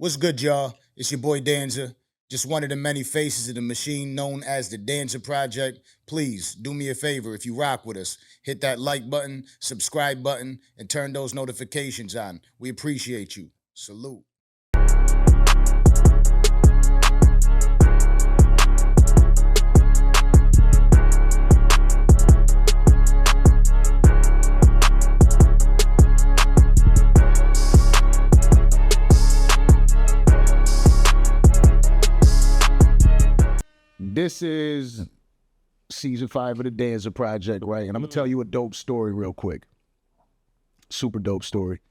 What's good, y'all? It's your boy Danza. Just one of the many faces of the machine known as the Danza Project. Please do me a favor if you rock with us. Hit that like button, subscribe button, and turn those notifications on. We appreciate you. Salute. This is season 5 of the Danza Project, right? And I'm gonna tell you a dope story real quick. Super dope story.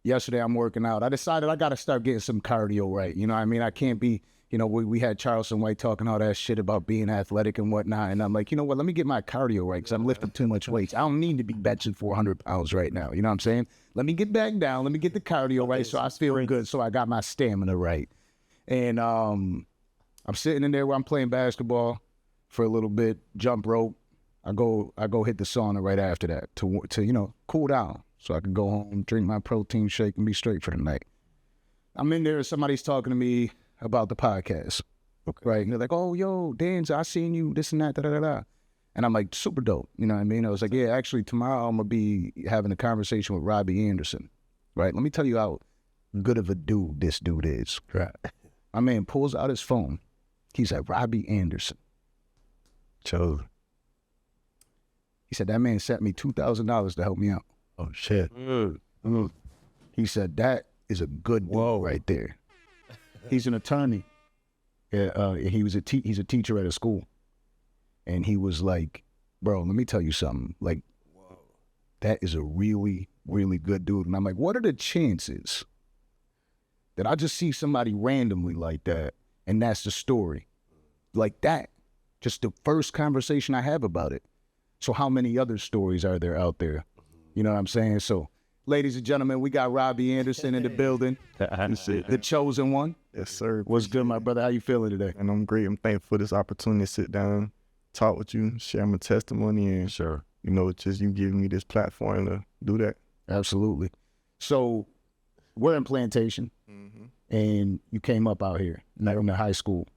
Yesterday I'm working out. I decided I gotta start getting some cardio right. You know what I mean? I can't be, we had Charleston White talking all that shit about being athletic and whatnot. And I'm like, you know what? Let me get my cardio right because I'm lifting too much weight. I don't need to be benching 400 pounds right now. You know what I'm saying? Let me get back down. Let me get the cardio right so I feel good. So I got my stamina right. And I'm sitting in there where I'm playing basketball for a little bit, jump rope. I go hit the sauna right after that to cool down so I can go home, drink my protein shake, and be straight for the night. I'm in there, somebody's talking to me about the podcast, right? And they're like, "Oh, yo, Danza, I seen you, this and that, da-da-da-da." And I'm like, super dope, you know what I mean? I was like, yeah, actually, tomorrow I'm going to be having a conversation with Robbie Anderson, right? Let me tell you how good of a dude this dude is. Right. My man pulls out his phone. He's like, Robbie Anderson. Chose. He said, that man sent me $2,000 to help me out. Oh, shit. He said, that is a good dude right there. He's an attorney. He's a teacher at a school. And he was like, bro, let me tell you something. Like, that is a really, really good dude. And I'm like, what are the chances that I just see somebody randomly like that and that's the story? Like that. Just the first conversation I have about it. So how many other stories are there out there? You know what I'm saying? So, ladies and gentlemen, we got Robbie Anderson in the building. The chosen one. Yes, sir. What's good, my brother? How you feeling today? And I'm great. I'm thankful for this opportunity to sit down, talk with you, share my testimony, and just you giving me this platform to do that. Absolutely. So, we're in Plantation, and you came up out here, like in the high school.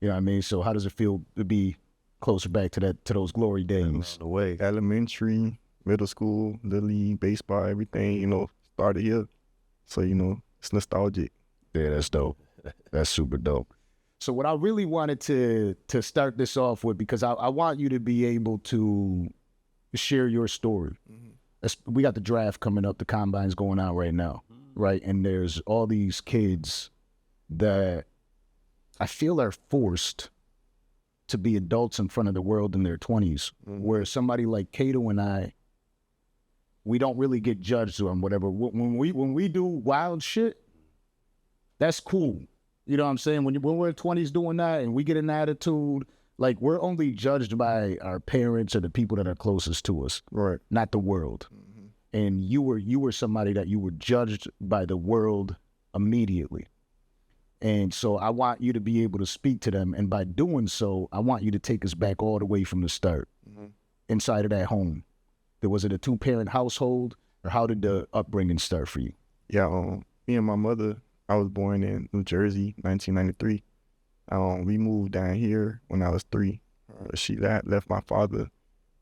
You know what I mean? So how does it feel to be closer back to those glory days? The way elementary, middle school, little league, baseball, everything, started here. So, it's nostalgic. Yeah, that's dope. That's super dope. So what I really wanted to start this off with, because I want you to be able to share your story. We got the draft coming up, the combine's going on right now, right? And there's all these kids that I feel are forced to be adults in front of the world in their 20s, where somebody like Cato and we don't really get judged on whatever. When we do wild shit, that's cool. You know what I'm saying? When we're 20s doing that and we get an attitude, like we're only judged by our parents or the people that are closest to us, right? Not the world. And you were somebody that you were judged by the world immediately. And so I want you to be able to speak to them. And by doing so, I want you to take us back all the way from the start, inside of that home. Was it a 2-parent household, or how did the upbringing start for you? Yeah, me and my mother, I was born in New Jersey, 1993. We moved down here when I was 3. She left my father,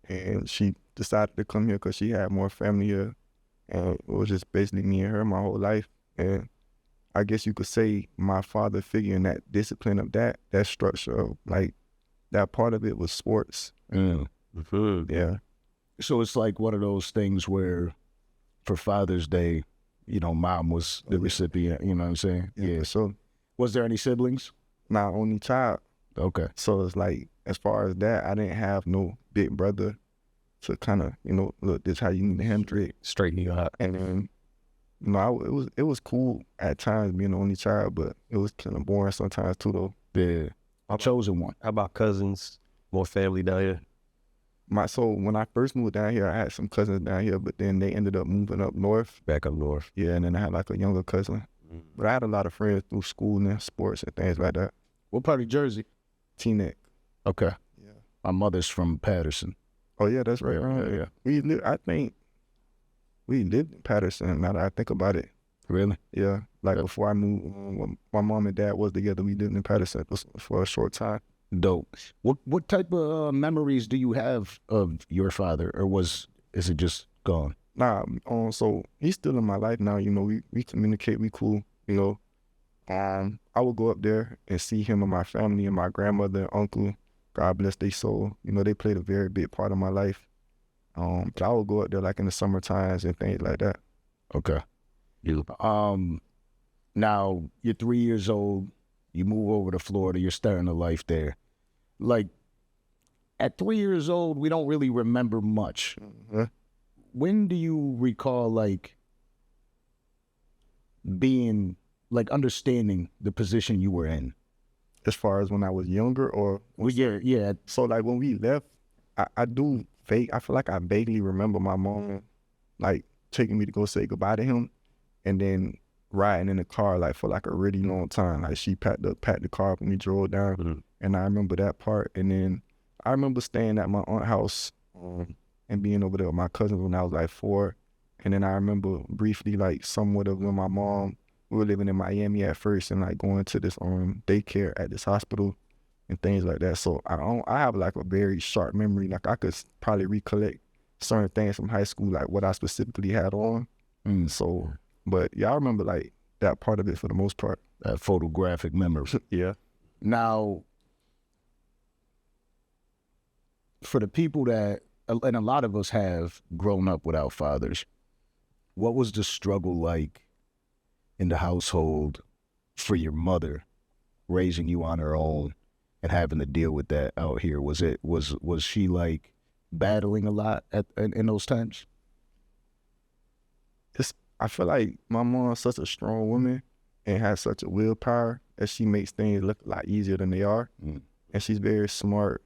and she decided to come here because she had more family here. And it was just basically me and her my whole life. And I guess you could say my father figure in that discipline of that structure of like that part of it was sports. Yeah. Yeah. So it's like one of those things where for Father's Day, mom was the recipient, you know what I'm saying? Yeah. So was there any siblings? Nah, only child. Okay. So it's like, as far as that, I didn't have no big brother to kind of, look, this how you need to handle it. Straighten you out. And then, it was cool at times being the only child, but it was kind of boring sometimes too, though. Yeah, I chosen one. How about cousins? More family down here? So when I first moved down here, I had some cousins down here, but then they ended up moving up north. Back up north. Yeah, and then I had like a younger cousin. But I had a lot of friends through school and sports and things like that. What part of Jersey? Teaneck. Okay. Yeah. My mother's from Patterson. Oh yeah, that's right. Yeah. I think we lived in Patterson, now that I think about it. Really? Yeah. Like before I moved, when my mom and dad was together, we lived in Patterson for a short time. Dope. What type of memories do you have of your father, or is it just gone? Nah, so he's still in my life now. You know, we communicate, we cool. You know, I would go up there and see him and my family and my grandmother and uncle. God bless their soul. You know, they played a very big part of my life. But I would go up there like in the summer times and things like that. Okay. Now you're 3 years old. You move over to Florida. You're starting a life there. Like at 3 years old, we don't really remember much. Mm-hmm. When do you recall like being like understanding the position you were in? As far as when I was younger, or Well, yeah. so like when we left, I feel like I vaguely remember my mom like taking me to go say goodbye to him, and then riding in the car like for like a really long time. Like she packed the car up and we drove down, and I remember that part. And then I remember staying at my aunt's house and being over there with my cousins when I was like 4. And then I remember briefly like somewhat of when we were living in Miami at first and like going to this daycare at this hospital and things like that. So I have like a very sharp memory. Like I could probably recollect certain things from high school, like what I specifically had on. So, but yeah, I remember like that part of it for the most part. That photographic memory. Yeah. Now, for the people that, and a lot of us have grown up without fathers, what was the struggle like in the household for your mother raising you on her own and having to deal with that out here? Was she like battling a lot in those times? I feel like my mom's such a strong woman and has such a willpower that she makes things look a lot easier than they are. And she's very smart,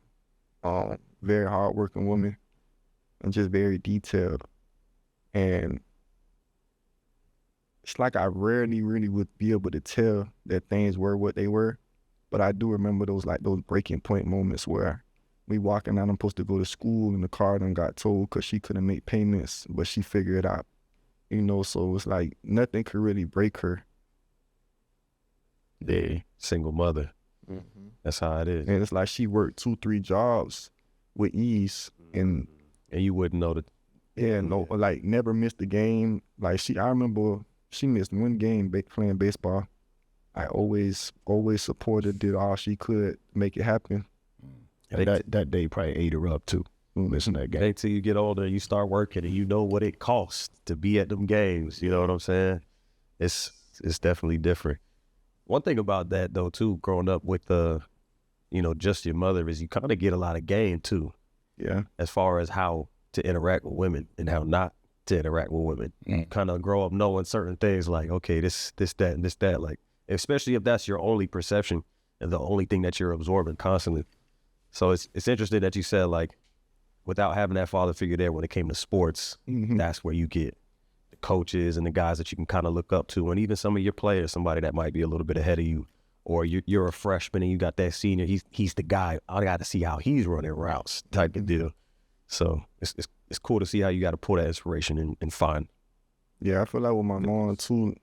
very hardworking woman, and just very detailed. And it's like I rarely really would be able to tell that things were what they were, but I do remember those breaking point moments where we walking out, I'm supposed to go to school, and the car done got towed because she couldn't make payments, but she figured it out. You know, so it's like nothing could really break her. Yeah, single mother. That's how it is. And it's like she worked 2-3 jobs with ease, and you wouldn't know that. Yeah, no, like never missed a game. Like I remember she missed one game playing baseball. I always supported, did all she could to make it happen. That day probably ate her up too. Missing that game. Until you get older, you start working, and you know what it costs to be at them games. You know what I'm saying? It's definitely different. One thing about that though too, growing up with just your mother, is you kind of get a lot of game too. Yeah. As far as how to interact with women and how not to interact with women. Kind of grow up knowing certain things like, okay, this, that, and this, that. Like, especially if that's your only perception and the only thing that you're absorbing constantly. So it's interesting that you said, like, without having that father figure there when it came to sports, that's where you get the coaches and the guys that you can kind of look up to, and even some of your players, somebody that might be a little bit ahead of you, or you're a freshman and you got that senior, he's the guy, I got to see how he's running routes type of deal. So it's cool to see how you got to pull that inspiration and find. Yeah, I feel like with my mom too,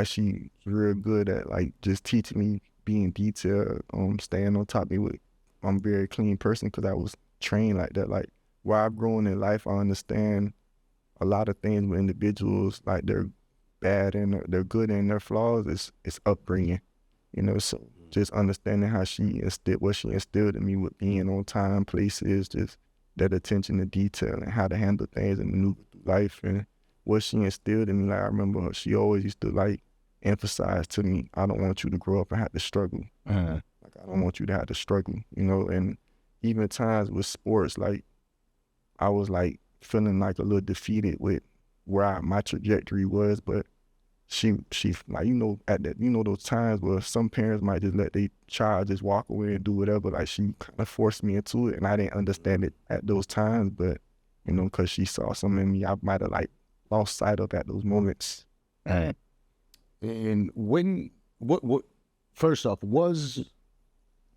she's real good at like just teaching me, being detailed, staying on top of me. I'm a very clean person because I was trained like that. Like while I've grown in life, I understand a lot of things with individuals, like they're bad and they're good and their flaws. It's upbringing, you know. So just understanding how what she instilled in me with being on time, places, just that attention to detail and how to handle things and maneuver through life, and what she instilled in me. Like I remember she always used to like emphasize to me, I don't want you to grow up and have to struggle. Like I don't want you to have to struggle, you know. And even times with sports, like I was like feeling like a little defeated with where my trajectory was, but she like, you know, at that, you know, those times where some parents might just let their child just walk away and do whatever, like she kind of forced me into it, and I didn't understand it at those times, but you know, because she saw something in me I might have like lost sight of at those moments. And what first off, was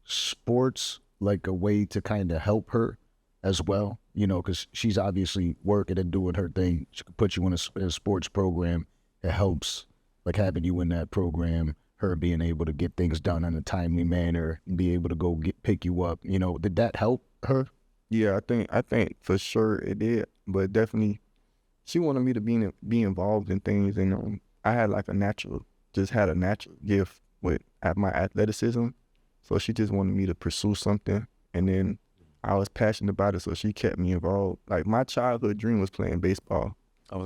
sports like a way to kind of help her as well? You know, because she's obviously working and doing her thing. She could put you in a sports program. It helps like having you in that program, her being able to get things done in a timely manner, be able to go pick you up, you know, did that help her? Yeah, I think for sure it did, but definitely she wanted me to be involved in things, and I had like a natural gift with my athleticism, so she just wanted me to pursue something, and then I was passionate about it, so she kept me involved. Like my childhood dream was playing baseball.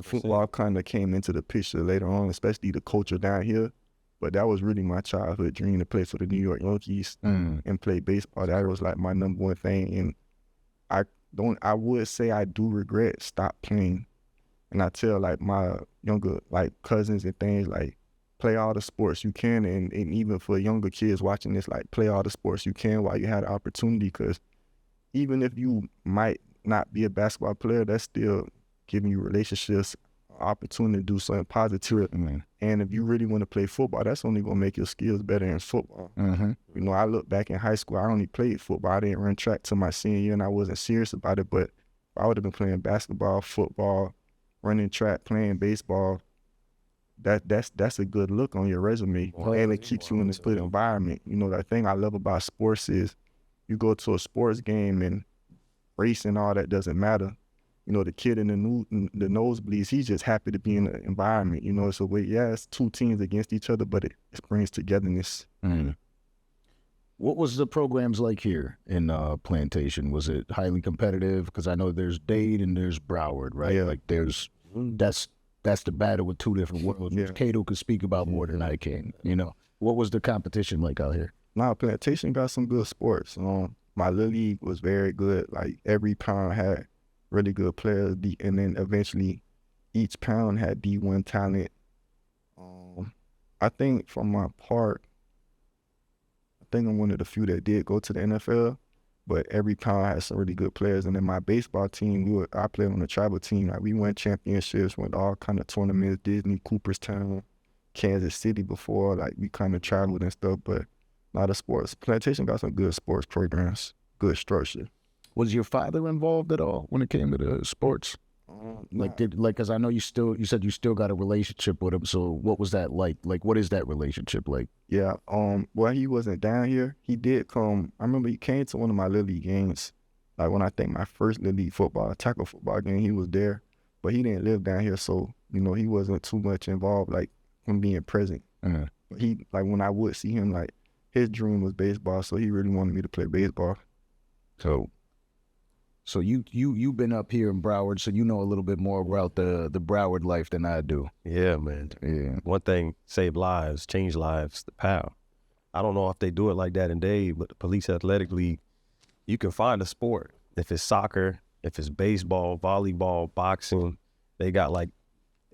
Football kind of came into the picture later on, especially the culture down here. But that was really my childhood dream, to play for the New York Yankees and play baseball. That was like my number one thing. And I would say I do regret stop playing. And I tell like my younger like cousins and things, like play all the sports you can. And even for younger kids watching this, like play all the sports you can while you had the opportunity. Because even if you might not be a basketball player, that's still giving you relationships, opportunity to do something positive. And if you really want to play football, that's only going to make your skills better in football. You know, I look back in high school, I only played football. I didn't run track till my senior year, and I wasn't serious about it. But I would have been playing basketball, football, running track, playing baseball. That's a good look on your resume, and it keeps you in a good environment. You know, the thing I love about sports is you go to a sports game and race and all that doesn't matter. You know, the kid in the nosebleeds, he's just happy to be in the environment. You know, it's a way, it's two teams against each other, but it brings togetherness. What was the programs like here in Plantation? Was it highly competitive? Because I know there's Dade and there's Broward, right? Yeah. Like that's the battle with two different worlds. Yeah. Cato could speak about more than I can. You know, what was the competition like out here? Now, Plantation got some good sports. My little league was very good. Like every pound had really good players, and then eventually each pound had D1 talent. I think from my part, I think I'm one of the few that did go to the NFL, but every pound had some really good players. And then my baseball team, I played on the tribal team. Like we won championships, went to all kind of tournaments, Disney, Cooperstown, Kansas City before. Like we kind of traveled and stuff, but a lot of sports. Plantation got some good sports programs, good structure. Was your father involved at all when it came to the sports? Because I know you said you still got a relationship with him. So what was that like? Like, what is that relationship like? Yeah. Well, he wasn't down here. He did come. I remember he came to one of my Little League games. Like when I think my first Little League tackle football game, he was there, but he didn't live down here. So, you know, he wasn't too much involved, like from being present. But he, like when I would see him, like his dream was baseball. So he really wanted me to play baseball. So you've been up here in Broward, so you know a little bit more about the Broward life than I do. Yeah, man. Yeah. One thing, save lives, change lives, the POW. I don't know if they do it like that in Dade, but the Police Athletic League, you can find a sport. If it's soccer, if it's baseball, volleyball, boxing, they got like,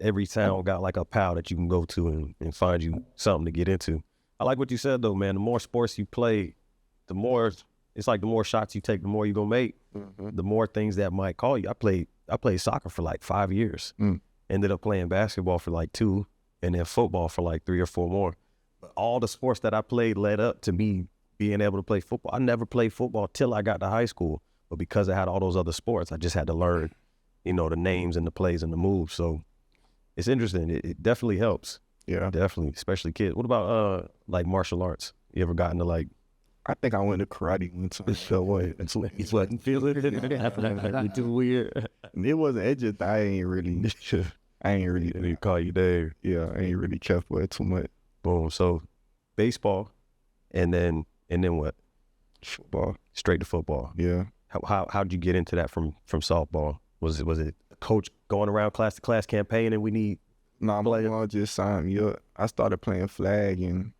every town got like a POW that you can go to and find you something to get into. I like what you said though, man. The more sports you play, the more, it's like the more shots you take, the more you're gonna make. The more things that might call you. I played soccer for like 5 years. Ended up playing basketball for like 2, and then football for like 3 or 4 more. But all the sports that I played led up to me being able to play football. I never played football till I got to high school, but because I had all those other sports, I just had to learn, you know, the names and the plays and the moves. So it's interesting. It definitely helps. Yeah, definitely, especially kids. What about like martial arts? You ever gotten to like? I think I went to karate one time. So what? It's wasn't feeling it. Too weird. It wasn't. It just I ain't really call you Dave. Yeah, I ain't really care for it too much. Boom. So baseball, and then what? Football. Straight to football. Yeah. How'd you get into that from softball? Was it a coach going around class to class campaign and we need? No, my mom just signed me up. I started playing flag, and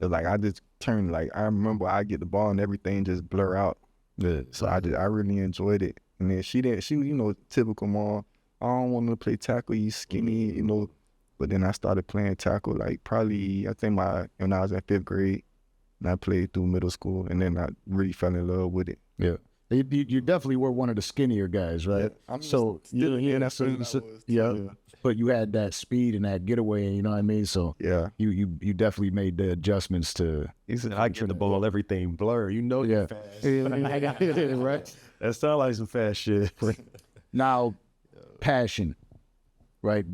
like I just turned, like I remember I get the ball and everything just blur out. Yeah. So I really enjoyed it. And then she you know, typical mom, I don't want to play tackle, you skinny, you know. But then I started playing tackle like probably I think when I was in 5th grade, and I played through middle school, and then I really fell in love with it. Yeah. You definitely were one of the skinnier guys, right? Yeah. But you had that speed and that getaway, you know what I mean? So yeah, you definitely made the adjustments to. He said, I get the ball, everything blur. You know you're fast. Right. That sounds like some fast shit. Now, passion. right?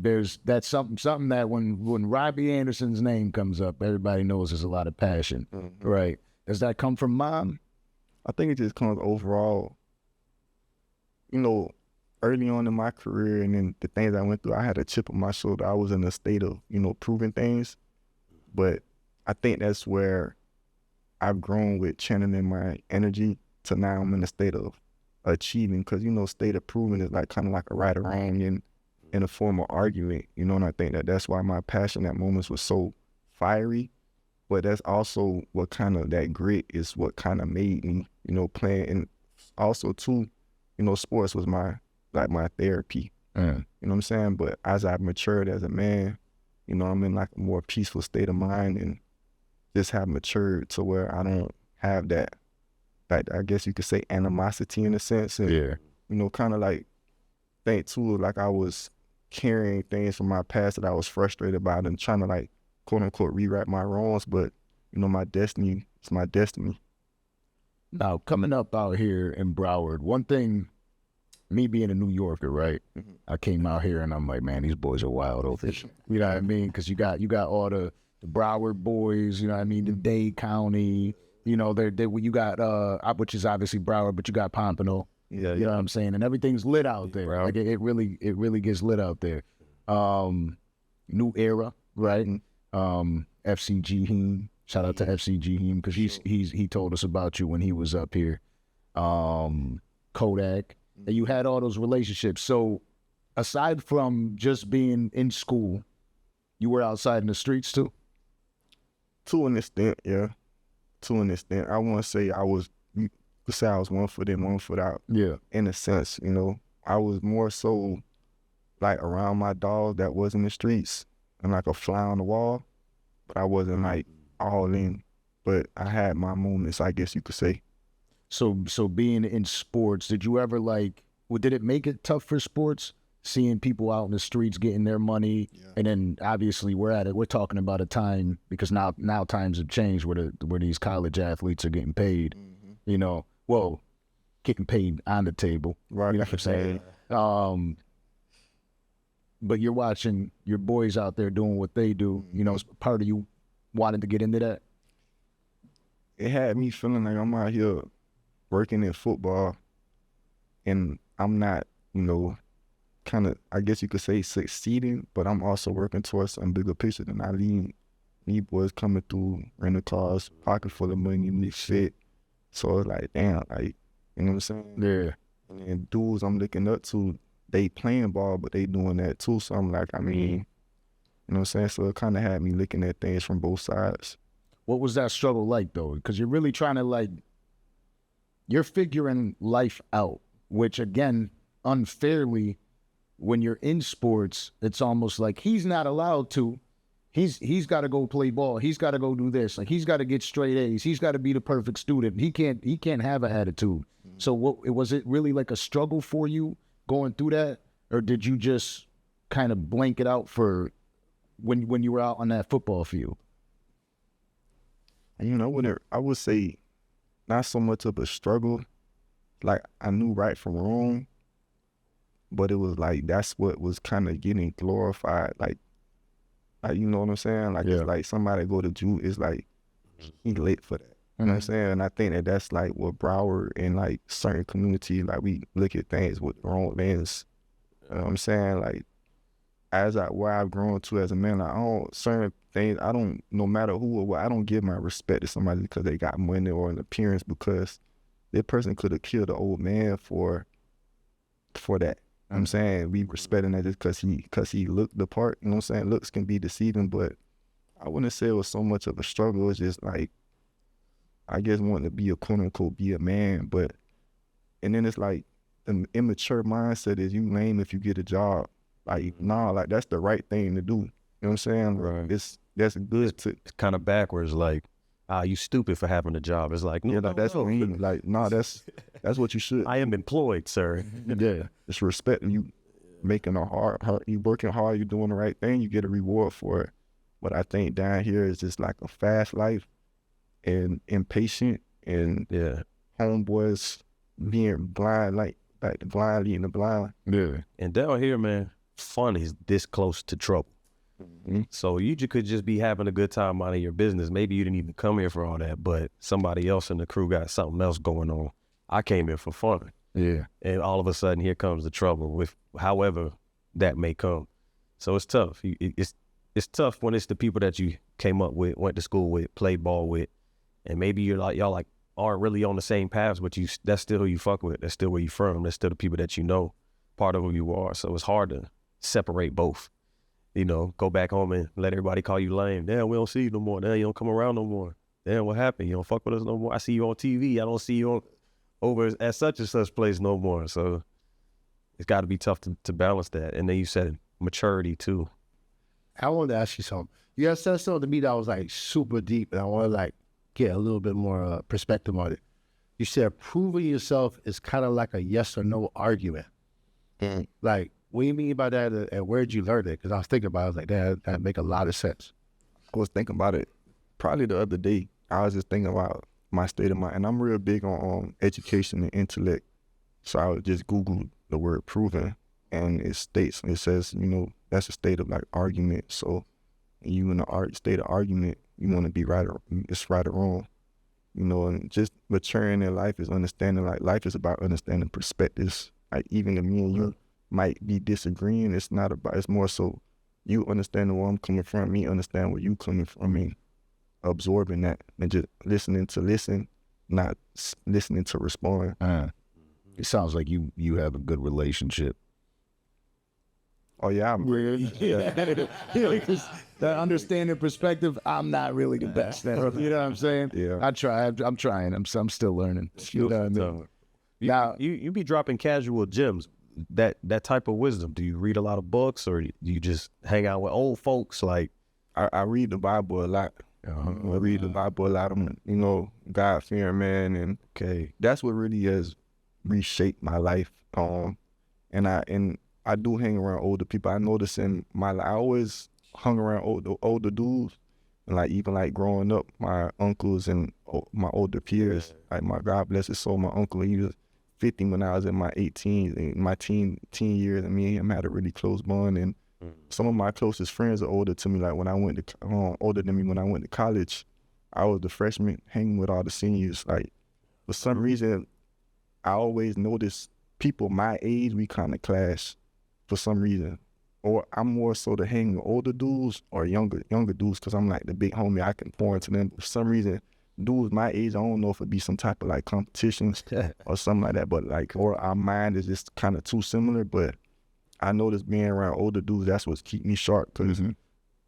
That's something that when Robbie Anderson's name comes up, everybody knows there's a lot of passion, right? Does that come from mom? I think it just comes overall, you know, early on in my career and then the things I went through, I had a chip on my shoulder. I was in a state of, you know, proving things. But I think that's where I've grown with channeling my energy to now I'm in a state of achieving. Because, you know, state of proving is like kind of like a right or wrong in a form of argument, you know, and I think that's why my passion at moments was so fiery. But that's also what kind of that grit is what kind of made me, you know, playing. And also too, you know, sports was my therapy. You know what I'm saying? But as I've matured as a man, you know, I'm in like a more peaceful state of mind and just have matured to where I don't have that I guess you could say animosity in a sense. And, you know, kind of like think too, like I was carrying things from my past that I was frustrated about and trying to like, quote unquote, rewrite my wrongs. But, you know, my destiny is my destiny. Now, coming up out here in Broward, one thing, me being a New Yorker, right? I came out here and I'm like, man, these boys are wild over here. You know what I mean? Because you got all the Broward boys, you know what I mean? The Dade County, you know, you got, which is obviously Broward, but you got Pompano. You know what I'm saying? And everything's lit out there. Like it really gets lit out there. New era, right? FCG Heem. Shout out to FCG Heem because he told us about you when he was up here. Kodak. And you had all those relationships. So aside from just being in school, you were outside in the streets too? To an extent, yeah. To an extent. I want to say you could say I was 1 foot in, 1 foot out. Yeah. In a sense, you know. I was more so like around my dog that was in the streets and like a fly on the wall, but I wasn't like all in. But I had my moments, I guess you could say. So being in sports, did you ever did it make it tough for sports? Seeing people out in the streets getting their money, and then obviously we're talking about a time because now times have changed where these college athletes are getting paid, you know, well, getting paid on the table, right? You know what I'm saying? But you're watching your boys out there doing what they do. You know, part of you wanted to get into that. It had me feeling like I'm out here working in football and I'm not, you know, kind of, I guess you could say succeeding, but I'm also working towards some bigger picture than I need. Me boys coming through, rental cars, pocket full of money, and shit. So it's like, damn, like, you know what I'm saying? Yeah. And then dudes I'm looking up to, they playing ball, but they doing that too. So I'm like, I mean, you know what I'm saying? So it kind of had me looking at things from both sides. What was that struggle like though? Because you're really trying to you're figuring life out, which again, unfairly, when you're in sports, it's almost like he's not allowed to. He's got to go play ball. He's got to go do this. Like he's got to get straight A's. He's got to be the perfect student. He can't have an attitude. So was it really like a struggle for you going through that, or did you just kind of blank it out for when you were out on that football field? You know, I would say not so much of a struggle. Like I knew right from wrong, but it was like that's what was kind of getting glorified. Like you know what I'm saying? Like it's like somebody go to Jew is like he lit for that. You know what I'm saying? And I think that's like what Broward and like certain communities, like we look at things with the wrong lens. You know what I'm saying? Like where I've grown to as a man, like, certain things, no matter who or what, I don't give my respect to somebody because they got money or an appearance, because that person could have killed an old man for that. You know what I'm saying? We respecting that just because he looked the part. You know what I'm saying? Looks can be deceiving, but I wouldn't say it was so much of a struggle. It's just like, I guess wanting to be a quote unquote be a man, and then it's like the immature mindset is you lame if you get a job. Like, nah, like that's the right thing to do. You know what I'm saying? Right. That's good to. It's kind of backwards, like, you stupid for having a job. It's like, no, that's mean. Like, nah, that's what you should. I am employed, sir. Yeah, it's respect. You making you working hard, you doing the right thing, you get a reward for it. But I think down here is just like a fast life and impatient and homeboys being blind, like the blind leading the blind. Yeah. And down here, man, fun is this close to trouble. So you could just be having a good time out of your business. Maybe you didn't even come here for all that, but somebody else in the crew got something else going on. I came here for fun. Yeah. And all of a sudden, here comes the trouble with however that may come. So it's tough. It's tough when it's the people that you came up with, went to school with, played ball with, and maybe y'all aren't really on the same paths, but that's still who you fuck with. That's still where you from. That's still the people that you know, part of who you are. So it's hard to separate both. You know, go back home and let everybody call you lame. Damn, we don't see you no more. Damn, you don't come around no more. Damn, what happened? You don't fuck with us no more. I see you on TV. I don't see you over at such and such place no more. So it's got to be tough to balance that. And then you said maturity too. I wanted to ask you something. You had said something to me that was like super deep, and I want to like get a little bit more perspective on it. You said proving yourself is kind of like a yes or no argument. Like, what do you mean by that, and where'd you learn it? Because I was thinking about it, I was like, that make a lot of sense. I was thinking about it probably the other day. I was just thinking about my state of mind, and I'm real big on education and intellect. So I would just Google the word proven, and it says, you know, that's a state of like argument. So you in the state of argument, you want to be right or wrong, you know. And just maturing in life is understanding, like, life is about understanding perspectives. Like, even if me and you might be disagreeing, it's more so you understanding where I'm coming from, me understand where you coming from, and absorbing that, and just listening to listen, not listening to respond. It sounds like you have a good relationship. Oh yeah, The understanding perspective, I'm not really the best at it. You know what I'm saying? Yeah. I'm trying. I'm still learning. You know what I mean? Now, you be dropping casual gems. That type of wisdom. Do you read a lot of books, or do you just hang out with old folks? Like, I read the Bible a lot. I read the Bible a lot. I'm, you know, God-fearing man, and that's what really has reshaped my life. And I do hang around older people. I notice in my life, I always hung around older dudes, and like even like growing up, my uncles and my older peers. Like, my God bless his soul, my uncle, he was 50 when I was in my 18s, in my teen years, and me and him had a really close bond. And some of my closest friends are older to me. Like, when I went to older than me when I went to college, I was the freshman hanging with all the seniors. Like, for some reason, I always noticed people my age, we kind of clash for some reason. Or I'm more so to hang with older dudes or younger dudes, because I'm like the big homie, I can pour into them. For some reason, dudes my age, I don't know if it'd be some type of like competitions or something like that, but like, or our mind is just kind of too similar. But I notice being around older dudes, that's what's keep me sharp, because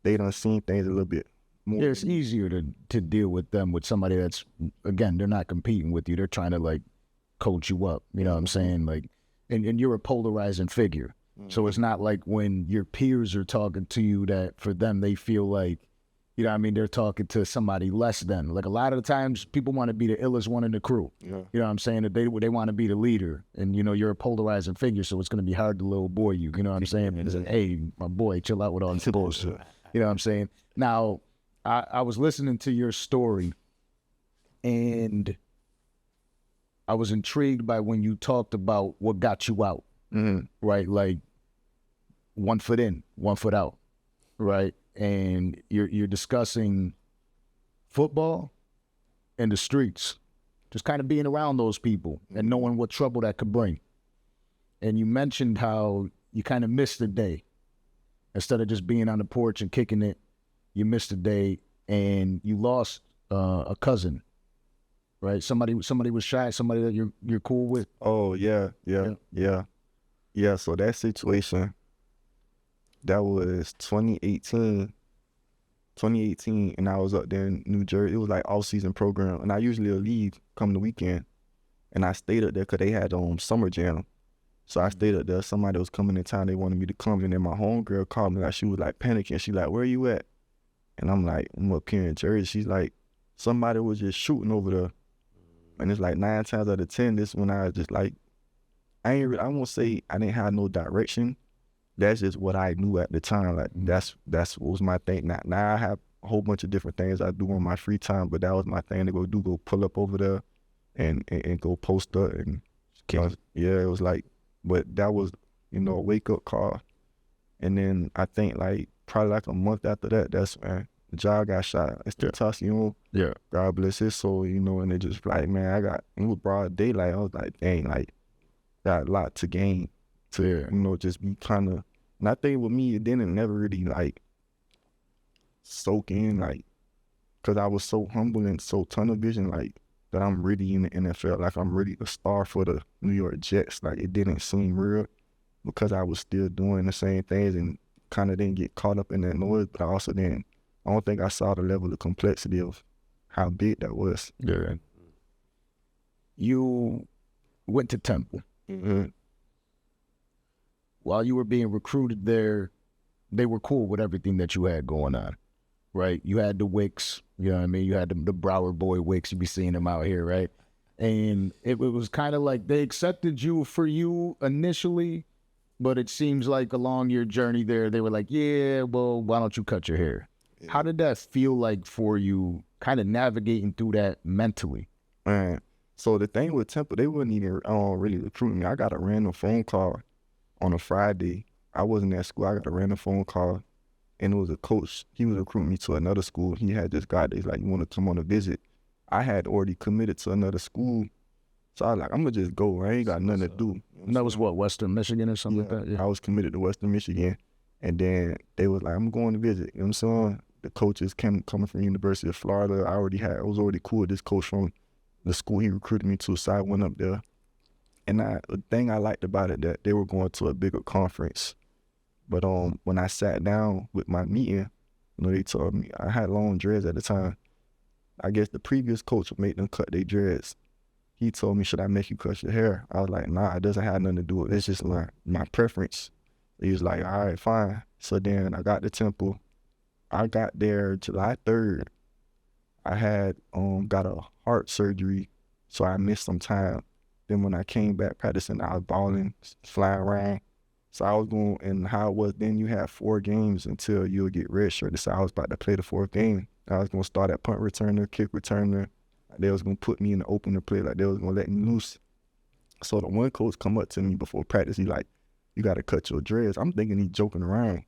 they done seen things a little bit more. yeah, it's easier to deal with them with somebody that's, again, they're not competing with you. They're trying to like coach you up. You know what I'm saying? Like, and you're a polarizing figure. So it's not like when your peers are talking to you that for them, they feel like, you know what I mean, they're talking to somebody less than. Like, a lot of the times people want to be the illest one in the crew. Yeah. You know what I'm saying? That they want to be the leader, and, you know, you're a polarizing figure, so it's going to be hard to little boy you. You know what I'm saying? It's like, hey, my boy, chill out with all this bullshit. You know what I'm saying? Now, I was listening to your story, and I was intrigued by when you talked about what got you out, right? Like, 1 foot in, 1 foot out, right? And you're discussing football and the streets, just kind of being around those people and knowing what trouble that could bring. And you mentioned how you kind of missed the day. Instead of just being on the porch and kicking it, you missed the day, and you lost a cousin, right? Somebody was shy, somebody that you're cool with. Oh yeah. So that situation, that was 2018, and I was up there in New Jersey. It was like all-season program, and I usually leave come the weekend, and I stayed up there because they had summer jam. So I stayed up there. Somebody was coming in town, they wanted me to come, and then my homegirl called me, like, she was like panicking. She like, where you at? And I'm like, I'm up here in Jersey. She's like, somebody was just shooting over there. And it's like 9 times out of 10, this when I was just like, I won't say I didn't have no direction. That's just what I knew at the time. Like, that's what was my thing. Now I have a whole bunch of different things I do on my free time, but that was my thing to go pull up over there and go post up. And it was like, but that was, a wake up call. And then I think like probably like a month after that, that's when the job got shot. It's the Tentacion. Yeah. God bless his soul, you know, and it just like, man, it was broad daylight. I was like, dang, like, got a lot to gain to, you know, just be kind of, and I think with me, it didn't never really like soak in, like, cause I was so humble and so tunnel vision, like, that I'm really in the NFL, like I'm really a star for the New York Jets. Like it didn't seem real because I was still doing the same things and kind of didn't get caught up in that noise, but I don't think I saw the level of complexity of how big that was. Yeah. You went to Temple. Mm-hmm. While you were being recruited there, they were cool with everything that you had going on, right? You had the Wicks, you know what I mean? You had the Broward boy Wicks, you be seeing them out here, right? And it was kind of like they accepted you for you initially, but it seems like along your journey there, they were like, yeah, well, why don't you cut your hair? Yeah. How did that feel like for you, kind of navigating through that mentally? Man, so the thing with Temple, they wouldn't even really recruit me. I got a random phone call on a Friday. I wasn't at school. I got a random phone call, and it was a coach. He was recruiting me to another school. He had this guy that's like, you want to come on a visit? I had already committed to another school, so I was like, I'm going to just go. I ain't got nothing to do. And that was what, Western Michigan or something like that? Yeah. I was committed to Western Michigan, and then they was like, I'm going to visit. You know what I'm saying? The coaches coming from University of Florida. I was already cool with this coach from the school he recruited me to, so I went up there. And the thing I liked about it, that they were going to a bigger conference. But when I sat down with my meeting, you know, they told me, I had long dreads at the time. I guess the previous coach made them cut their dreads. He told me, should I make you cut your hair? I was like, nah, it doesn't have nothing to do with it. It's just my preference. He was like, all right, fine. So then I got to Temple. I got there July 3rd. I had got a heart surgery, so I missed some time. Then when I came back practicing, I was balling, flying around. So I was going, and how it was then, you had 4 games until you'll get redshirted. So I was about to play the 4th game. I was going to start at punt returner, kick returner. They was going to put me in the opener play, like they was going to let me loose. So the one coach come up to me before practice, he like, you got to cut your dreads. I'm thinking he joking around.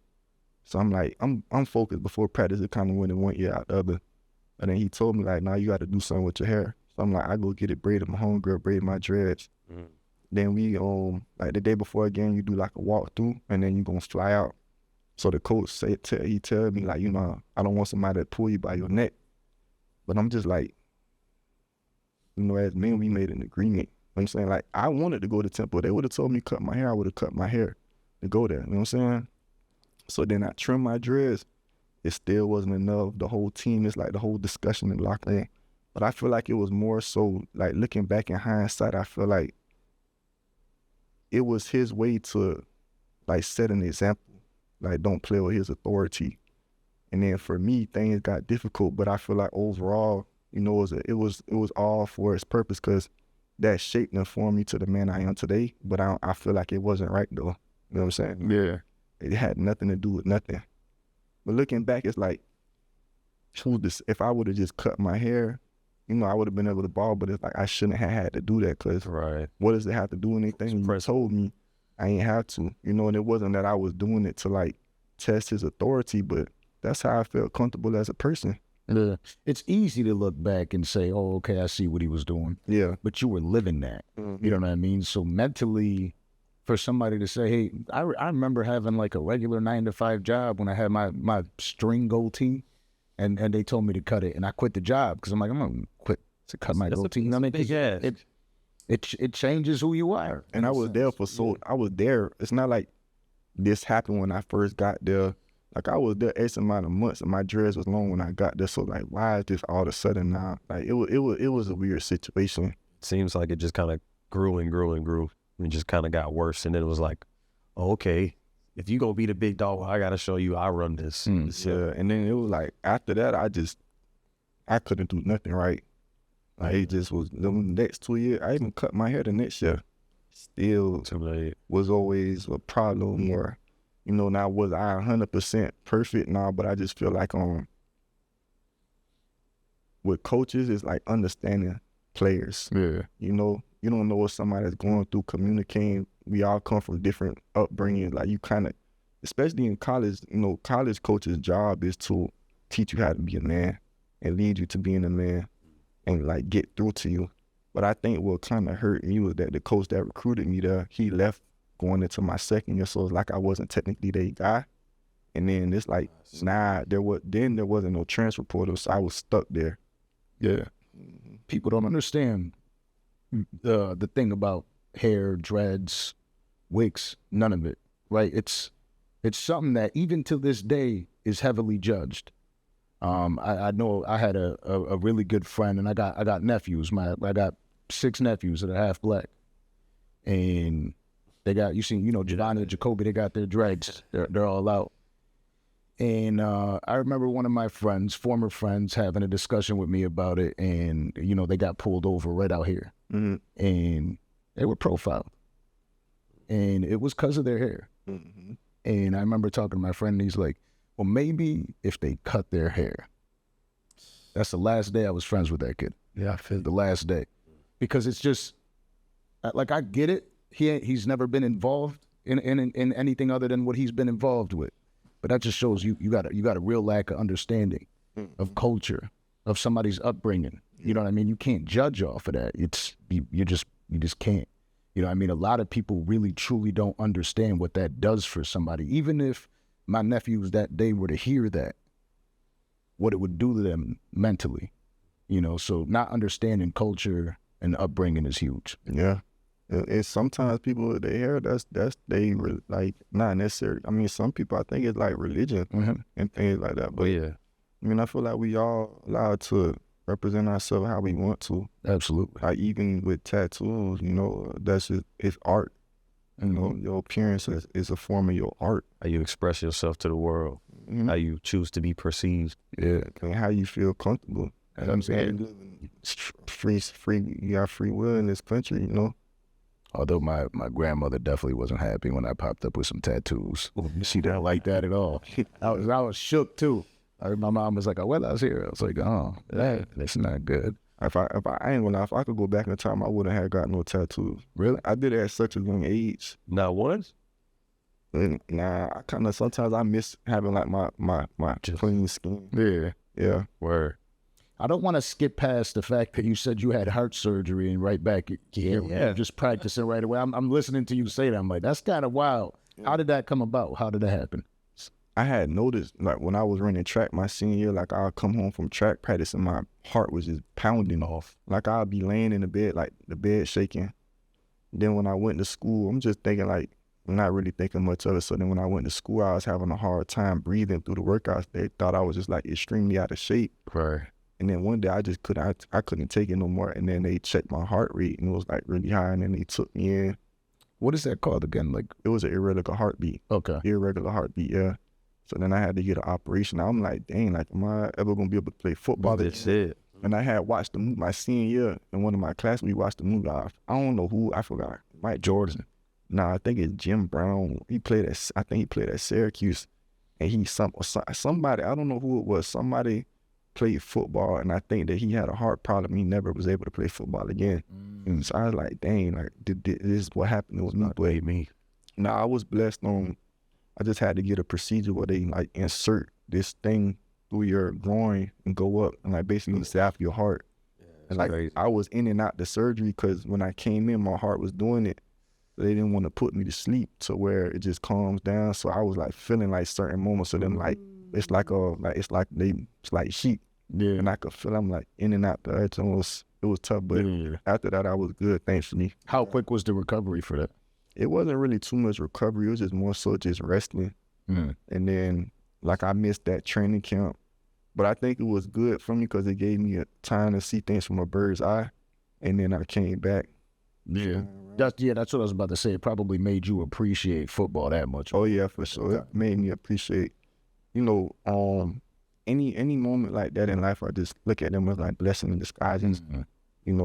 So I'm like, I'm focused before practice. It kind of went in one ear out the other. And then he told me like, nah, you got to do something with your hair. So I'm like, I go get it braided. My homegirl braided my dreads. Mm-hmm. Then we, like the day before a game, you do like a walkthrough and then you gonna fly out. So the coach he tell me like, you know, I don't want somebody to pull you by your neck. But I'm just like, you know, as men, we made an agreement. You know what I'm saying? Like, I wanted to go to Temple. They would have told me cut my hair. I would have cut my hair to go there. You know what I'm saying? So then I trimmed my dreads. It still wasn't enough. The whole team, it's like the whole discussion and locked in. But I feel like it was more so, like looking back in hindsight, I feel like it was his way to like set an example. Like, don't play with his authority. And then for me, things got difficult, but I feel like overall, you know, it was all for its purpose, because that shaped and formed me to the man I am today. But I feel like it wasn't right though. You know what I'm saying? Yeah. It had nothing to do with nothing. But looking back, it's like, if I would have just cut my hair, you know, I would have been able to ball, but it's like I shouldn't have had to do that, because what does it have to do with anything? You told me I ain't have to, you know, and it wasn't that I was doing it to like test his authority, but that's how I felt comfortable as a person. It's easy to look back and say, oh, okay, I see what he was doing. Yeah. But you were living that. Mm-hmm. You know what I mean? So mentally, for somebody to say, hey, I remember having like a regular 9-to-5 job when I had my string goatee, and they told me to cut it, and I quit the job because I'm like, I'm gonna quit to cut my goatee. You know what I mean? It changes who you are. And I was there I was there. It's not like this happened when I first got there. Like, I was there X amount of months, and my dreads was long when I got there. So like, why is this all of a sudden now? Like, it was a weird situation. Seems like it just kind of grew and grew and grew, and just kind of got worse. And then it was like, oh, okay, if you gonna be the big dog, I gotta show you I run this. Yeah, and then it was like, after that, I couldn't do nothing right. Like, it just was the next 2 years. I even cut my hair the next year. Still was always a problem, or, you know, now was I 100% perfect now, but I just feel like with coaches, it's like understanding players. Yeah. You know, you don't know what somebody's going through, communicating. We all come from different upbringings. Like, you kind of especially in college, college coach's job is to teach you how to be a man and lead you to being a man and like get through to you. But I think what kind of hurt me was that the coach that recruited me there, he left going into my second year, so it's like I wasn't technically their guy. And then it's like, there wasn't no transfer portal, so I was stuck there. Yeah. People don't understand the thing about hair, dreads, wigs, none of it, right? It's something that even to this day is heavily judged. I know I had a really good friend, and I got nephews. I got 6 nephews that are half black, and they got, Giovanni and Jacoby, they got their dreads. They're all out. And I remember one of my friends, former friends, having a discussion with me about it, and they got pulled over right out here, and they were profiled, and it was because of their hair. And I remember talking to my friend, and he's like, well, maybe if they cut their hair. That's the last day I was friends with that kid. Yeah, I feel The last day. Because it's just, like, I get it. He's never been involved in anything other than what he's been involved with. But that just shows you got a real lack of understanding of culture, of somebody's upbringing. You know what I mean? You can't judge off of that. You just can't. You know what I mean? A lot of people really truly don't understand what that does for somebody. Even if my nephews that day were to hear that, what it would do to them mentally. So not understanding culture and upbringing is huge. Yeah. It's sometimes people, their hair, that's like not necessary. I mean, some people, I think it's like religion and things like that. But yeah, I mean, I feel like we all allowed to represent ourselves how we want to. Absolutely. Like even with tattoos, that's just, it's art. Your appearance is a form of your art. how you express yourself to the world, how you choose to be perceived. Yeah, and how you feel comfortable. That's what I'm saying. You live free, you got free will in this country, Although my grandmother definitely wasn't happy when I popped up with some tattoos. She didn't like that at all. I was shook too. My mom was like, "Abuela's here." I was like, "Oh, that's not good." If I ain't gonna lie, if I could go back in time, I wouldn't have got no tattoos. Really? I did it at such a young age. Not once? Nah, I kind of sometimes I miss having like my clean skin. Yeah. Word. I don't want to skip past the fact that you said you had heart surgery and right back here, Yeah. just practicing right away. I'm listening to you say that. I'm like, that's kind of wild. How did that come about? How did that happen? I had noticed, like, when I was running track my senior year, like, I'll come home from track practice and my heart was just pounding off. Like, I'll be laying in the bed, like, the bed shaking. Then when I went to school, I'm just thinking, like, I'm not really thinking much of it. So then when I went to school, I was having a hard time breathing through the workouts. They thought I was just, like, extremely out of shape. Right. And then one day I just couldn't take it no more. And then they checked my heart rate and it was, like, really high. And then they took me in. What is that called again? Like, it was an irregular heartbeat. Okay. Irregular heartbeat, yeah. So then I had to get an operation. I'm like, dang, like, am I ever gonna be able to play football? That's it. And I had watched the movie my senior year in one of my classes. We watched the movie. I don't know who, I forgot. Mike Jordan. Nah, I think it's Jim Brown. I think he played at Syracuse. And somebody, I don't know who it was. Somebody played football, and I think that he had a heart problem. He never was able to play football again. And so I was like, dang, like, this is what happened. It was not me. Nah, I was blessed on. I just had to get a procedure where they like insert this thing through your groin and go up and like basically zap your heart. And like crazy. I was in and out the surgery because when I came in, my heart was doing it. They didn't want to put me to sleep to where it just calms down. So I was like feeling like certain moments. So then like it's like heat. Yeah. And I could feel I'm like in and out the edge. It was tough, but after that I was good, thankfully. How quick was the recovery for that? It wasn't really too much recovery. It was just more so just resting. And then, like, I missed that training camp. But I think it was good for me because it gave me a time to see things from a bird's eye. And then I came back. Yeah. That's what I was about to say. It probably made you appreciate football that much. Oh, yeah, for sure. It made me appreciate, any moment like that in life, I just look at them as like blessing in disguise.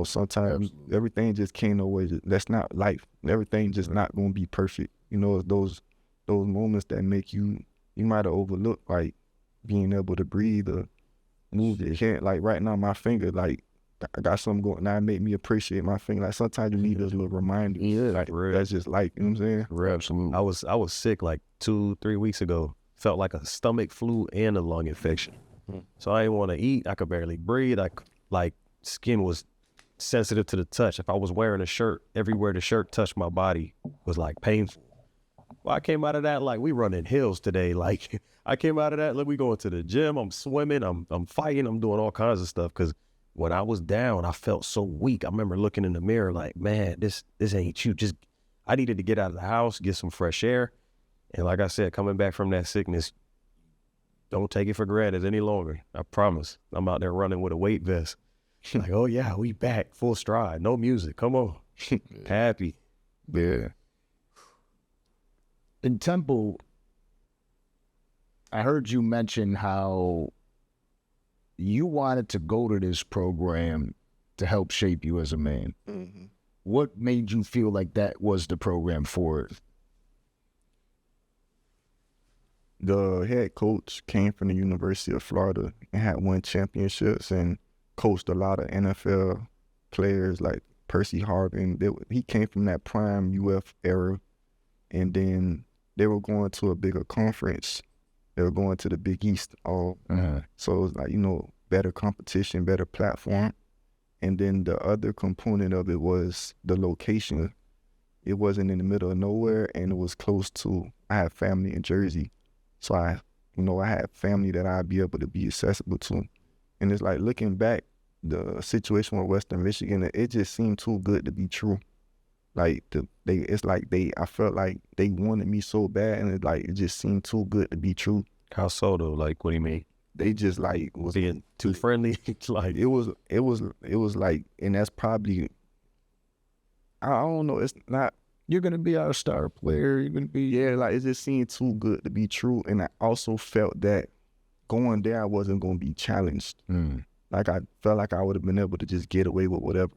Sometimes everything just can't always, that's not life. Everything just not going to be perfect. Those moments that make you might have overlooked, like being able to breathe or move your hand. Like right now, my finger, like I got something going now. It made me appreciate my finger. Like sometimes you need those little reminders. Yeah, like real. that's just like, you know what I'm saying? Real. absolutely. I was sick like 2-3 weeks ago. Felt like a stomach flu and a lung infection. So I didn't want to eat. I could barely breathe. Like skin was sensitive to the touch. If I was wearing a shirt, everywhere the shirt touched my body was like painful. Well, I came out of that like we running hills today. Like I came out of that like we going to the gym. I'm swimming. I'm fighting. I'm doing all kinds of stuff because when I was down, I felt so weak. I remember looking in the mirror like, man, this ain't you. Just I needed to get out of the house, get some fresh air. And like I said, coming back from that sickness, don't take it for granted any longer. I promise. I'm out there running with a weight vest. Like, oh yeah, we back full stride. No music. Come on. Happy. Yeah. In Temple, I heard you mention how you wanted to go to this program to help shape you as a man. Mm-hmm. What made you feel like that was the program for it? The head coach came from the University of Florida and had won championships and coached a lot of NFL players like Percy Harvin. He came from that prime UF era, and then they were going to a bigger conference. They were going to the Big East. So it was like, you know, better competition, better platform. And then the other component of it was the location. It wasn't in the middle of nowhere, and it was close to, I have family in Jersey. So I had family that I'd be able to be accessible to. And it's like looking back, the situation with Western Michigan, it just seemed too good to be true. Like I felt like they wanted me so bad, and it just seemed too good to be true. How so though? Like, what do you mean? They just like was Being too friendly? Like it was like, and that's probably, I don't know. It's not. You're going to be our star player. You're going to be... Yeah, like it just seemed too good to be true. And I also felt that going there, I wasn't going to be challenged. Like I felt like I would have been able to just get away with whatever.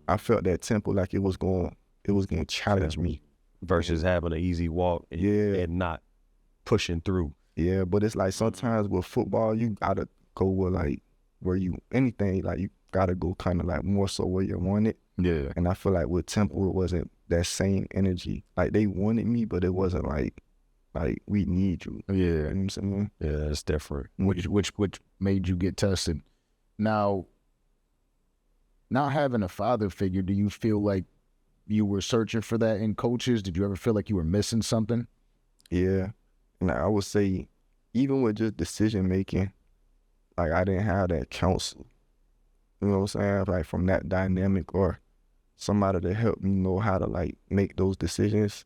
I felt that Temple, like it was going to challenge me. versus having an easy walk and not pushing through. Yeah, but it's like sometimes with football, you gotta go with like where you, anything, like you gotta go kind of like more so where you want it. Yeah. And I feel like with Temple, it wasn't that same energy. Like they wanted me, but it wasn't like we need you. Yeah. You know what I'm saying? Yeah, it's different. Which made you get tested. Now, not having a father figure, do you feel like you were searching for that in coaches? Did you ever feel like you were missing something? Yeah. And I would say, even with just decision making, like I didn't have that counsel. You know what I'm saying? Like from that dynamic or somebody to help me know how to like make those decisions.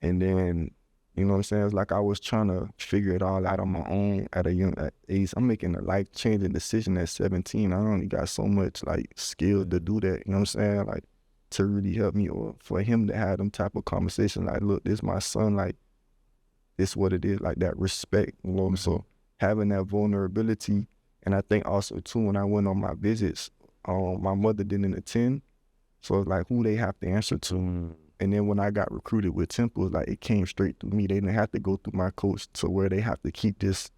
And then, you know what I'm saying? It's like I was trying to figure it all out on my own at a young age. I'm making a life-changing decision at 17. I only got so much like skill to do that. You know what I'm saying? Like to really help me, or for him to have them type of conversation. Like, look, this is my son. Like, this what it is. Like that respect. You know? Mm-hmm. So having that vulnerability. And I think also too, when I went on my visits, my mother didn't attend. So it's like who they have to answer to. Mm-hmm. And then when I got recruited with Temple, like it came straight through me. They didn't have to go through my coach to where they have to keep this,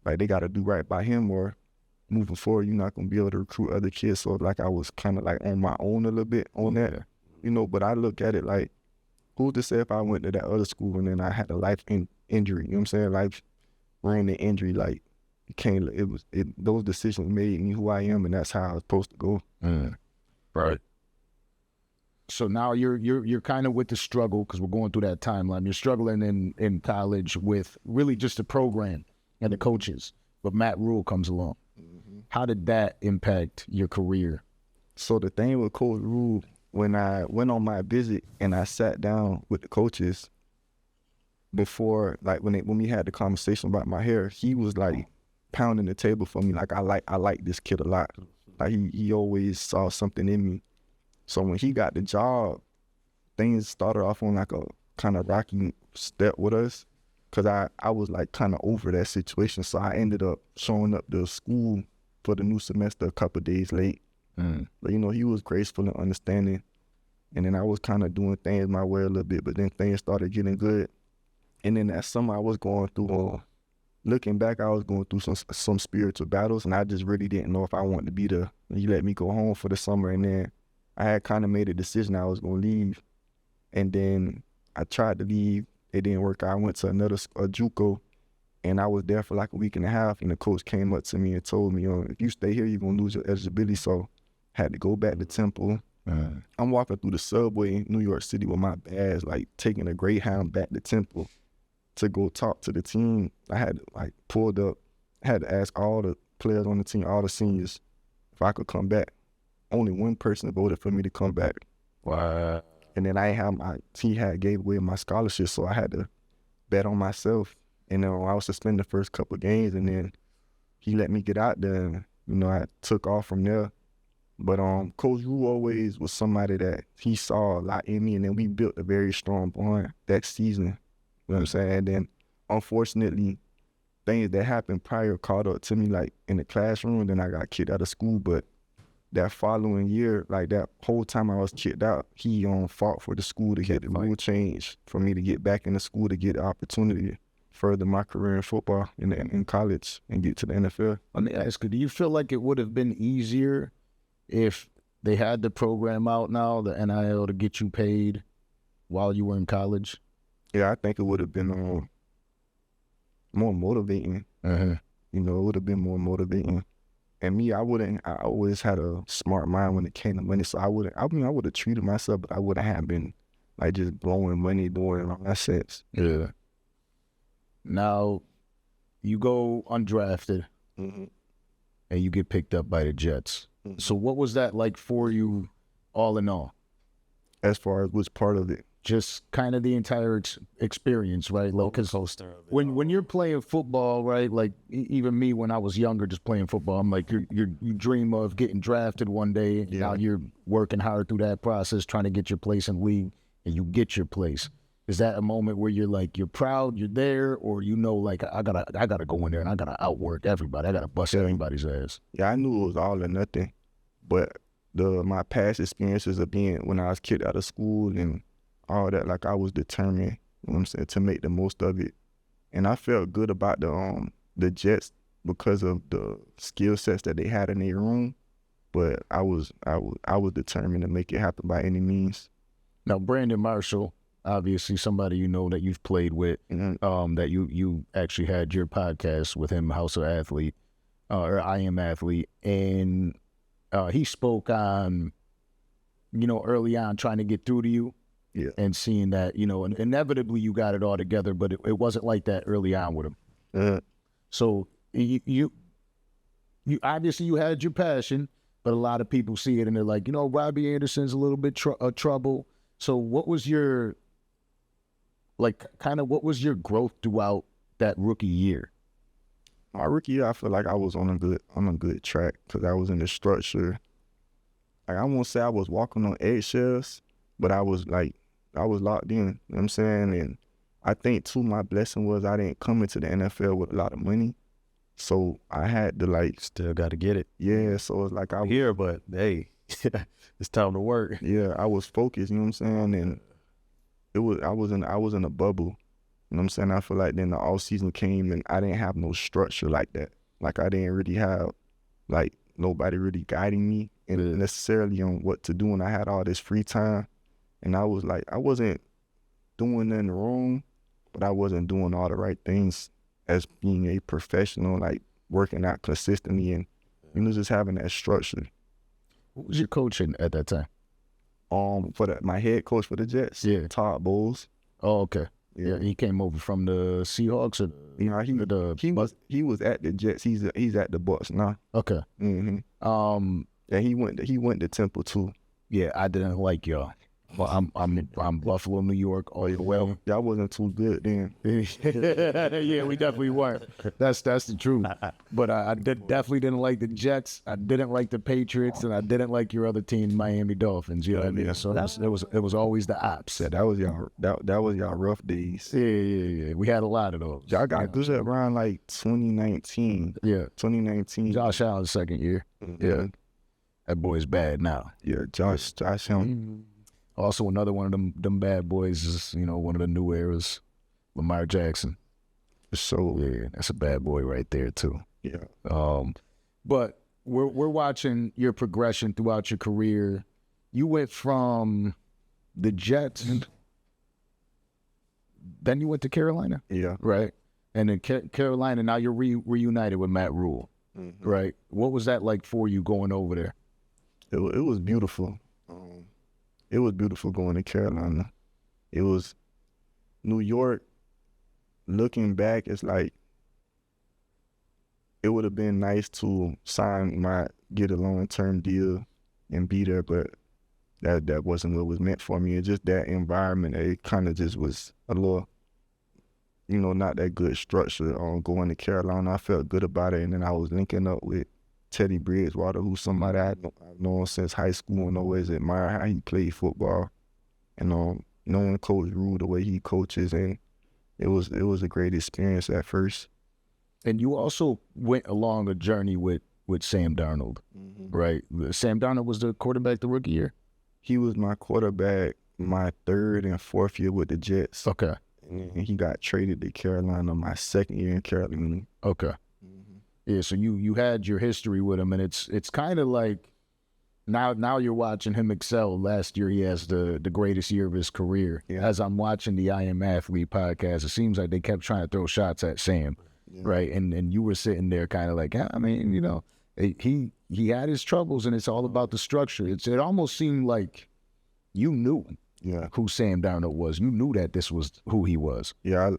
like they got to do right by him, or moving forward, you're not going to be able to recruit other kids. So like I was kind of like on my own a little bit on that, you know, but I look at it like, who's to say if I went to that other school and then I had a life injury, you know what I'm saying? Life ran the injury, like those decisions made me who I am, and that's how I was supposed to go. Right. So now you're kind of with the struggle, because we're going through that timeline. You're struggling in college with really just the program and the coaches, but Matt Rhule comes along. Mm-hmm. How did that impact your career? So the thing with Coach Rhule, when I went on my visit and I sat down with the coaches before, like when we had the conversation about my hair, he was like pounding the table for me. Like I like this kid a lot. Like he always saw something in me. So when he got the job, things started off on like a kind of rocky step with us, because I was like kind of over that situation. So I ended up showing up to school for the new semester a couple of days late. But, you know, he was graceful and understanding. And then I was kind of doing things my way a little bit, but then things started getting good. And then that summer I was going through looking back, I was going through some spiritual battles, and I just really didn't know if I wanted to be there. He let me go home for the summer, and then I had kind of made a decision I was going to leave. And then I tried to leave. It didn't work out. I went to another a JUCO, and I was there for like a week and a half, and the coach came up to me and told me, if you stay here, you're going to lose your eligibility. So I had to go back to Temple. I'm walking through the subway in New York City with my bags, like taking a Greyhound back to Temple to go talk to the team. I had to like pulled up, had to ask all the players on the team, all the seniors, if I could come back. Only one person voted for me to come back. Wow. And then he had gave away my scholarship, so I had to bet on myself. And then I was suspended the first couple of games, and then he let me get out there, and, I took off from there. But Coach Rhule always was somebody that he saw a lot in me, and then we built a very strong bond that season. You know what I'm saying? And then, unfortunately, things that happened prior caught up to me, like in the classroom. Then I got kicked out of school. But that following year, like that whole time I was kicked out, he fought for the school to get the rule change for me to get back in the school to get the opportunity to further my career in football in college and get to the NFL. Let me ask you, do you feel like it would have been easier if they had the program out now, the NIL, to get you paid while you were in college? Yeah, I think it would have been more motivating. Uh-huh. It would have been more motivating. And me, I always had a smart mind when it came to money. So I would have treated myself, but I wouldn't have been like just blowing money doing all that sense. Yeah. Now, you go undrafted Mm-hmm. and you get picked up by the Jets. Mm-hmm. So what was that like for you, all in all? As far as which part of it? Just kind of the entire experience, right? Like, because when you're playing football, right? Like even me when I was younger, just playing football, I'm like you dream of getting drafted one day. And now you're working hard through that process, trying to get your place in the league, and you get your place. Is that a moment where you're like you're proud, you're there, or like I gotta go in there and I gotta outwork everybody, I gotta bust everybody's ass? Yeah, I knew it was all or nothing, but my past experiences of being when I was kicked out of school and all that, like I was determined, you know what I'm saying, to make the most of it. And I felt good about the Jets because of the skill sets that they had in their room. But I was determined to make it happen by any means. Now, Brandon Marshall, obviously somebody that you've played with, Mm-hmm. that you actually had your podcast with him, House of Athlete, or I Am Athlete, and he spoke on, early on trying to get through to you. Yeah. And seeing that, inevitably you got it all together, but it wasn't like that early on with him. So you obviously you had your passion, but a lot of people see it and they're like, Robbie Anderson's a little bit trouble. So what was your, what was your growth throughout that rookie year? My rookie year, I feel like I was on a good track because I was in the structure. Like I won't say I was walking on eggshells, but I was locked in, you know what I'm saying? And I think too, my blessing was I didn't come into the NFL with a lot of money. So I had to still got to get it. Yeah, so it's like I was here, but hey, it's time to work. Yeah, I was focused, you know what I'm saying? And I was in a bubble, you know what I'm saying? I feel like then the off season came and I didn't have no structure like that. Like I didn't really have nobody really guiding me and necessarily on what to do, and I had all this free time. And I was I wasn't doing nothing wrong, but I wasn't doing all the right things as being a professional, working out consistently and, just having that structure. What was your coaching at that time? My head coach for the Jets, Todd Bowles. Oh, okay. Yeah, he came over from the Seahawks. He was at the Jets. He's at the Bucs now. Okay. Mm-hmm. And he went to Temple too. Yeah, I didn't like y'all. Well, I'm Buffalo, New York. Oh, well, y'all wasn't too good then. Yeah, we definitely weren't. That's the truth. But I definitely didn't like the Jets. I didn't like the Patriots, and I didn't like your other team, Miami Dolphins. You know what I mean? So it was always the ops. Yeah, that was y'all rough days. Yeah. We had a lot of those. Y'all got good around 2019. Yeah, 2019. Josh Allen's second year. Mm-hmm. Yeah, that boy's bad now. Yeah, Josh Allen. Mm-hmm. Also, another one of them bad boys is, one of the new eras, Lamar Jackson. So Yeah, that's a bad boy right there too. yeah. But we're watching your progression throughout your career. You went from the Jets, then you went to Carolina, Yeah. right? And then Carolina, now you're reunited with Matt Rhule, right? What was that like for you going over there? It was beautiful. It was beautiful going to Carolina. It was New York. Looking back, it's like it would have been nice to get a long-term deal and be there, but that wasn't what was meant for me. It's just that environment. It kind of just was a little, not that good structure on going to Carolina. I felt good about it, and then I was linking up with Teddy Bridgewater, who's somebody I've known since high school and always admired how he played football, and knowing Coach Rhule the way he coaches, and it was a great experience at first. And you also went along a journey with Sam Darnold, right? Sam Darnold was the quarterback the rookie year? He was my quarterback my third and fourth year with the Jets. Okay. And he got traded to Carolina my second year in Carolina. Okay. Yeah, so you had your history with him, and it's kind of like now you're watching him excel. Last year he has the greatest year of his career. Yeah. As I'm watching the I Am Athlete podcast, it seems like they kept trying to throw shots at Sam, right? And you were sitting there kind of like, I mean, he had his troubles, and it's all about the structure. It almost seemed like you knew who Sam Darnold was. You knew that this was who he was. Yeah,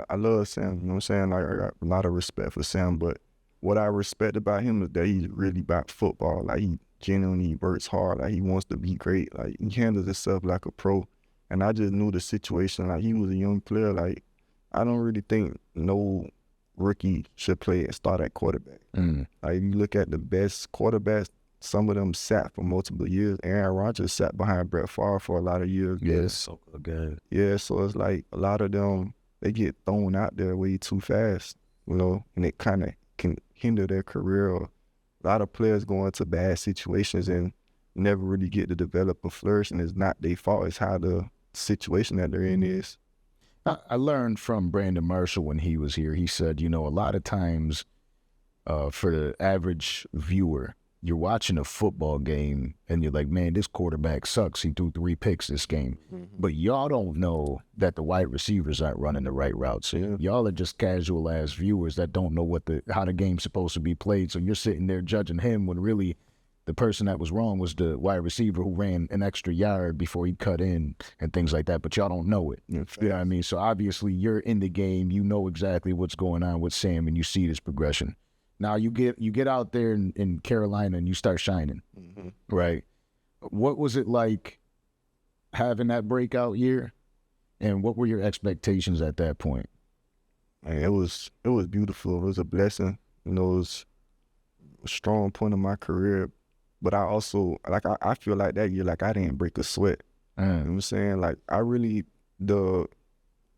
I love Sam. You know what I'm saying? Like, I got a lot of respect for Sam, but what I respect about him is that he's really about football. Like, he genuinely works hard. Like, he wants to be great. Like, he handles himself like a pro. And I just knew the situation. Like, he was a young player. Like, I don't really think no rookie should play and start at quarterback. Like, you look at the best quarterbacks, some of them sat for multiple years. Aaron Rodgers sat behind Brett Favre for a lot of years. Yes. So good. Yeah, so it's like a lot of them, they get thrown out there way too fast, and it kind of can hinder their career. A lot of players go into bad situations and never really get to develop or flourish, and it's not their fault. It's how the situation that they're in is. I learned from Brandon Marshall when he was here. He said, a lot of times for the average viewer, you're watching a football game and you're like, man, this quarterback sucks. He threw 3 picks this game. But y'all don't know that the wide receivers aren't running the right routes. Yeah. Y'all are just casual ass viewers that don't know how the game's supposed to be played. So you're sitting there judging him when really the person that was wrong was the wide receiver who ran an extra yard before he cut in and things like that. But y'all don't know it. Yeah, You know what I mean? So obviously you're in the game. You know exactly what's going on with Sam, and you see this progression. Now you get out there in Carolina and you start shining, right? What was it like having that breakout year, and what were your expectations at that point? Man, it was beautiful. It was a blessing. It was a strong point of my career. But I also, I feel like that year, like I didn't break a sweat. You know what I'm saying? Like, the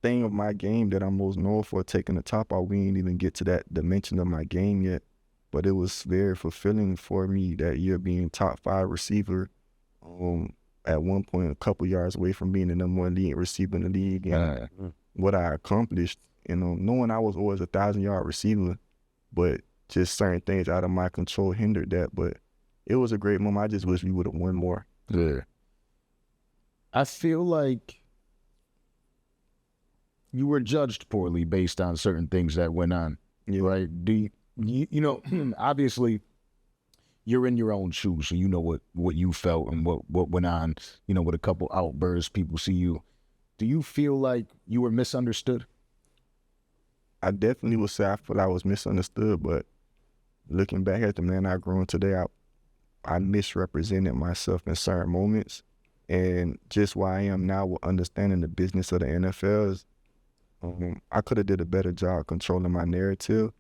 thing of my game that I'm most known for, taking the top off, we ain't even get to that dimension of my game yet. But it was very fulfilling for me that year, being top 5 receiver. At one point, a couple yards away from being the number 1 leading receiver in the league. And what I accomplished, knowing I was always a 1,000-yard receiver, but just certain things out of my control hindered that. But it was a great moment. I just wish we would have won more. Yeah. I feel like you were judged poorly based on certain things that went on, right? Do you obviously you're in your own shoes, so you know what you felt and what went on, with a couple outbursts, people see you. Do you feel like you were misunderstood? I definitely would say I feel I was misunderstood, but looking back at the man I've grown today, I misrepresented myself in certain moments. And just where I am now with understanding the business of the NFL is, I could have did a better job controlling my narrative,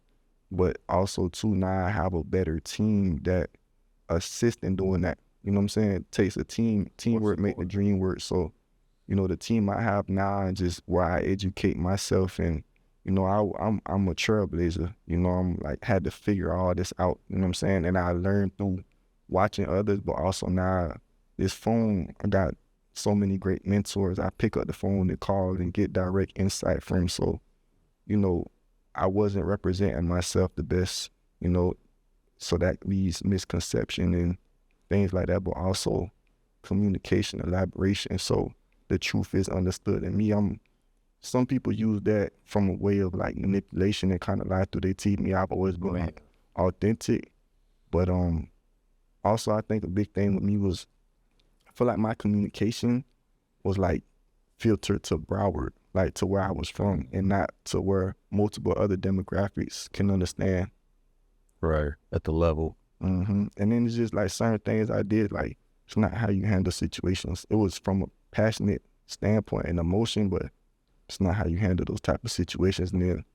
but also too, now I have a better team that assists in doing that. You know what I'm saying? It takes a teamwork make the dream work. So, the team I have now and just where I educate myself, and I'm a trailblazer. I'm like, had to figure all this out. You know what I'm saying? And I learned through watching others, but also now this phone, I got so many great mentors. I pick up the phone and call and get direct insight from. So, I wasn't representing myself the best, you know, so that leads misconception and things like that, but also communication, elaboration, so the truth is understood. And me, some people use that from a way of like manipulation and kind of lie through their teeth. Me, I've always been like authentic, but also I think a big thing with me was, I feel like my communication was like filtered to Broward, like to where I was from, and not to where multiple other demographics can understand. Right. At the level. And then it's just like certain things I did, like it's not how you handle situations. It was from a passionate standpoint and emotion, but it's not how you handle those type of situations. And then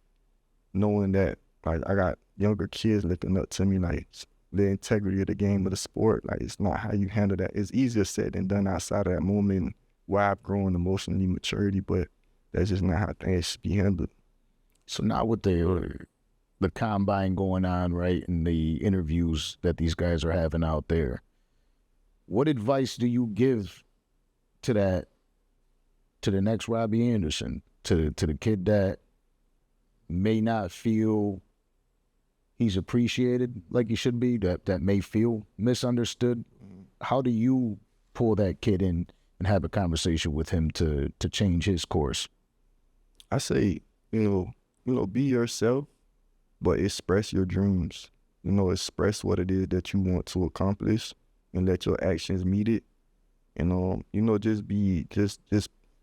knowing that, like, I got younger kids looking up to me, like the integrity of the game of the sport, like it's not how you handle that. It's easier said than done outside of that moment where I've grown emotionally maturity, but that's just not how things should be handled. So now with the combine going on, right, and the interviews that these guys are having out there, what advice do you give to the next Robbie Anderson, to the kid that may not feel he's appreciated like he should be, that may feel misunderstood? How do you pull that kid in and have a conversation with him to change his course? I say, you know, be yourself, but express your dreams. You know, express what it is that you want to accomplish and let your actions meet it. And you know, just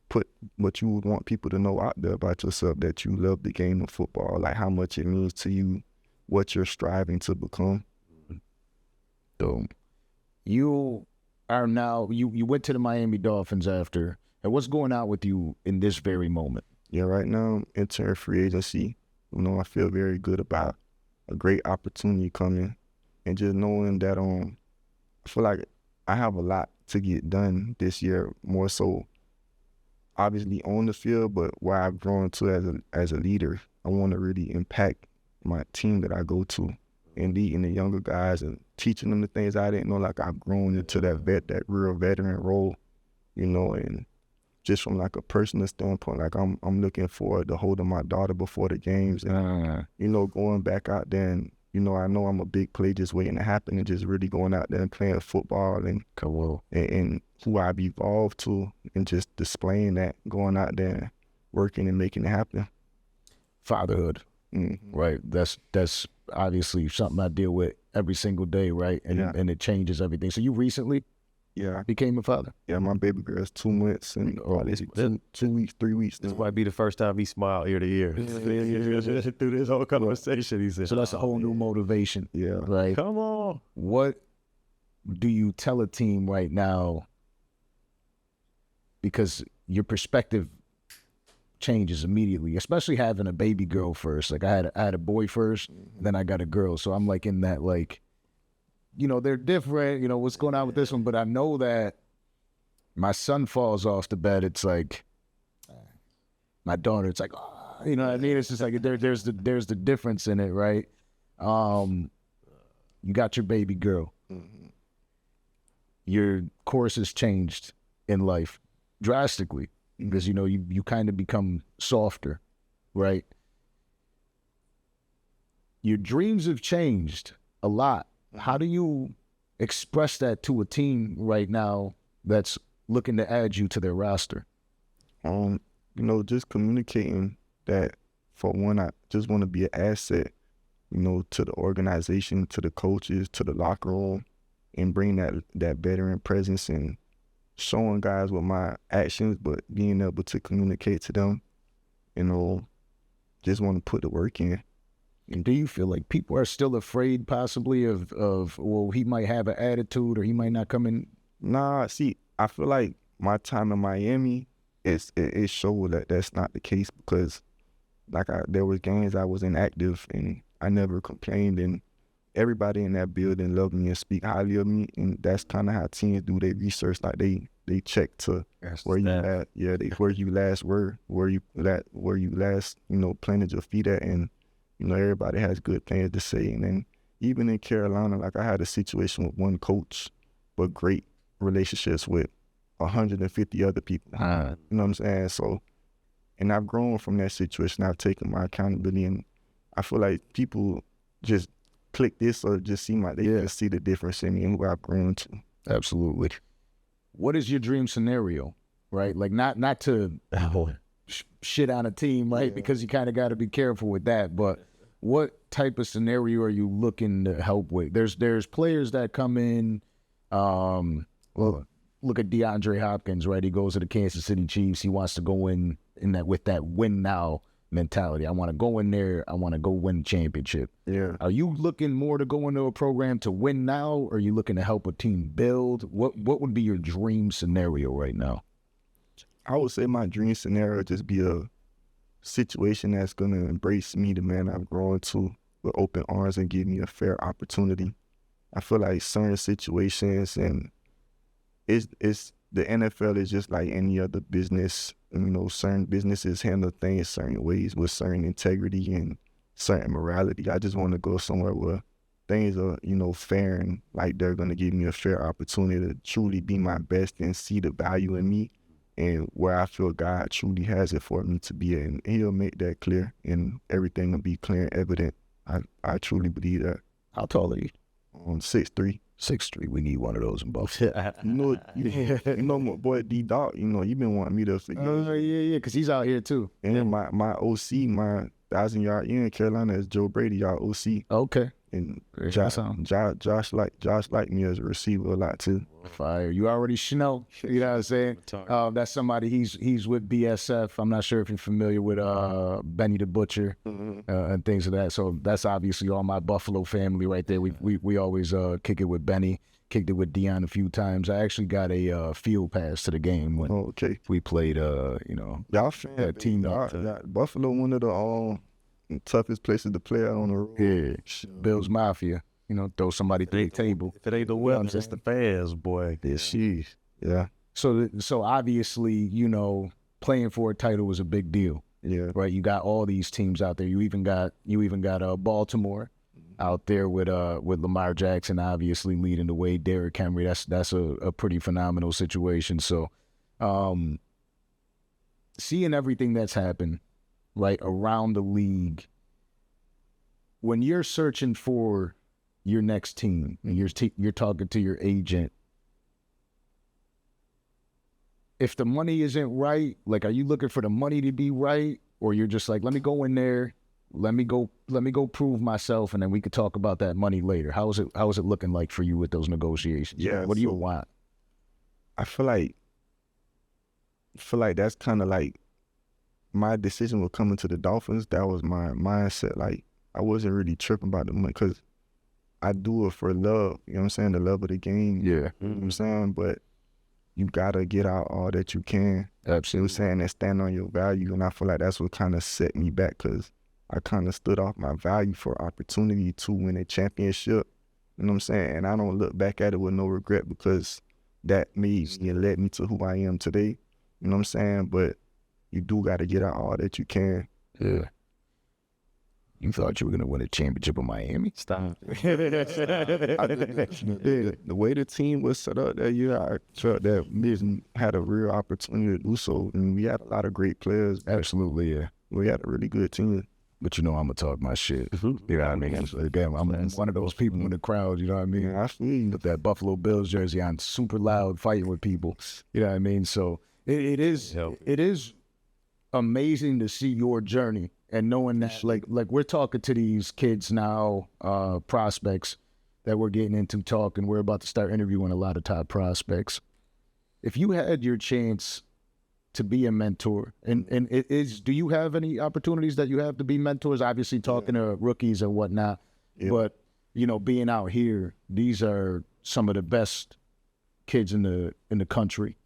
put what you would want people to know out there about yourself, that you love the game of football, like how much it means to you, what you're striving to become. So you are now, you went to the Miami Dolphins after, and what's going on with you in this very moment? Yeah, right now I'm entering free agency. You know, I feel very good about a great opportunity coming, and just knowing that I feel like I have a lot to get done this year, more so obviously on the field, but where I've grown to as a leader. I want to really impact my team that I go to and leading the younger guys and teaching them the things I didn't know. Like, I've grown into that real veteran role, you know, and just from like a personal standpoint, like I'm looking forward to holding my daughter before the games and, you know, going back out there and, you know I'm a big play just waiting to happen, and just really going out there and playing football and and who I've evolved to, and just displaying that, going out there and working and making it happen. Fatherhood, right? That's obviously something I deal with every single day, right? And it changes everything. So you recently became a father? Yeah, my baby girl's 2 months and two weeks, 3 weeks. This might be the first time he smiled ear to ear through this whole conversation. He said, so that's a whole new motivation. Yeah. Like, come on. What do you tell a team right now? Because your perspective changes immediately, especially having a baby girl first. Like, I had a boy first, then I got a girl. So I'm like in that, like, you know, they're different, you know, what's going on with this one, but I know that my son falls off the bed, it's like, my daughter, it's like, oh, you know what I mean? It's just like, there's the difference in it, right? You got your baby girl. Your course has changed in life drastically because, you know, you kind of become softer, right? Your dreams have changed a lot. How do you express that to a team right now that's looking to add you to their roster? You know, just communicating that, for one, I just want to be an asset, you know, to the organization, to the coaches, to the locker room, and bring that veteran presence and showing guys with my actions, but being able to communicate to them, you know, just want to put the work in. And do you feel like people are still afraid possibly of well, he might have an attitude or he might not come in? Nah, see, I feel like my time in Miami, it showed that that's not the case, because like there was games I was inactive and I never complained, and everybody in that building loved me and speak highly of me, and that's kind of how teams do their research. Like they check to where you last, where you last you know, planted your feet at, and you know, everybody has good things to say. And then even in Carolina, like I had a situation with one coach, but great relationships with 150 other people. You know what I'm saying? So, and I've grown from that situation. I've taken my accountability, and I feel like people just click this or just seem like they can see the difference in me and who I've grown to. Absolutely. What is your dream scenario, right? Like not to shit on a team, right? Because you kind of got to be careful with that. But what type of scenario are you looking to help with? There's players that come in. Well, look at DeAndre Hopkins, right? He goes to the Kansas City Chiefs. He wants to go in that with that win now mentality. I want to go in there. I want to go win the championship. Yeah. Are you looking more to go into a program to win now, or are you looking to help a team build? What would be your dream scenario right now? I would say my dream scenario would just be a situation that's going to embrace me, the man I've grown to, with open arms and give me a fair opportunity. I feel like certain situations, and it's the NFL is just like any other business. You know, certain businesses handle things certain ways with certain integrity and certain morality. I just want to go somewhere where things are, you know, fair and like they're going to give me a fair opportunity to truly be my best and see the value in me and where I feel God truly has it for me to be. And he'll make that clear and everything will be clear and evident. I truly believe that. How tall are you? 6'3". 6'3". We need one of those in both. You know my boy D-Dog, you know, he been wanting me to forget. Yeah, because he's out here too. And then my OC, my 1,000-yard in Carolina is Joe Brady, y'all OC. Okay. And Josh like me as a receiver a lot too. Fire. You already know. You know what I'm saying? That's somebody, he's with BSF. I'm not sure if you're familiar with Benny the Butcher and things of that. So that's obviously all my Buffalo family right there. We always kick it with Benny. Kicked it with Dion a few times. I actually got a field pass to the game when we played, y'all fan team up. Buffalo, one of the toughest places to play on the road. Yeah, Bills Mafia. You know, throw somebody through the table. If it ain't the weapons, it's the fans, boy. Yeah. So obviously, you know, playing for a title was a big deal. Yeah. Right. You got all these teams out there. You even got Baltimore out there with Lamar Jackson obviously leading the way. Derrick Henry. That's a pretty phenomenal situation. So, seeing everything that's happened right around the league, when you're searching for your next team and you're talking to your agent, if the money isn't right, like, are you looking for the money to be right, or you're just like, let me go in there, let me go prove myself, and then we could talk about that money later? How is it looking like for you with those negotiations? Yeah. What do you want? I feel like that's kind of like my decision with coming to the Dolphins. That was my mindset. Like, I wasn't really tripping about the money because I do it for love. You know what I'm saying? The love of the game. Yeah. You know what I'm saying? But you gotta get out all that you can. Absolutely. You know what I'm saying? And stand on your value. And I feel like that's what kind of set me back, because I kind of stood off my value for opportunity to win a championship. You know what I'm saying? And I don't look back at it with no regret, because that made me and led me to who I am today. You know what I'm saying? But you do got to get out all that you can. Yeah. You thought you were going to win a championship in Miami? Stop. The way the team was set up that year, I felt that Miz had a real opportunity to do so. And we had a lot of great players. Absolutely, yeah. We had a really good team. But you know I'm going to talk my shit. You know what I mean? Again, I'm one of those people in the crowd, you know what I mean? Yeah, I feel you. With that Buffalo Bills jersey on, super loud, fighting with people. You know what I mean? So it is amazing to see your journey and knowing that, like we're talking to these kids now, prospects that we're getting into talking. We're about to start interviewing a lot of top prospects. If you had your chance to be a mentor, and do you have any opportunities that you have to be mentors? Obviously talking to rookies and whatnot, but you know, being out here, these are some of the best kids in the country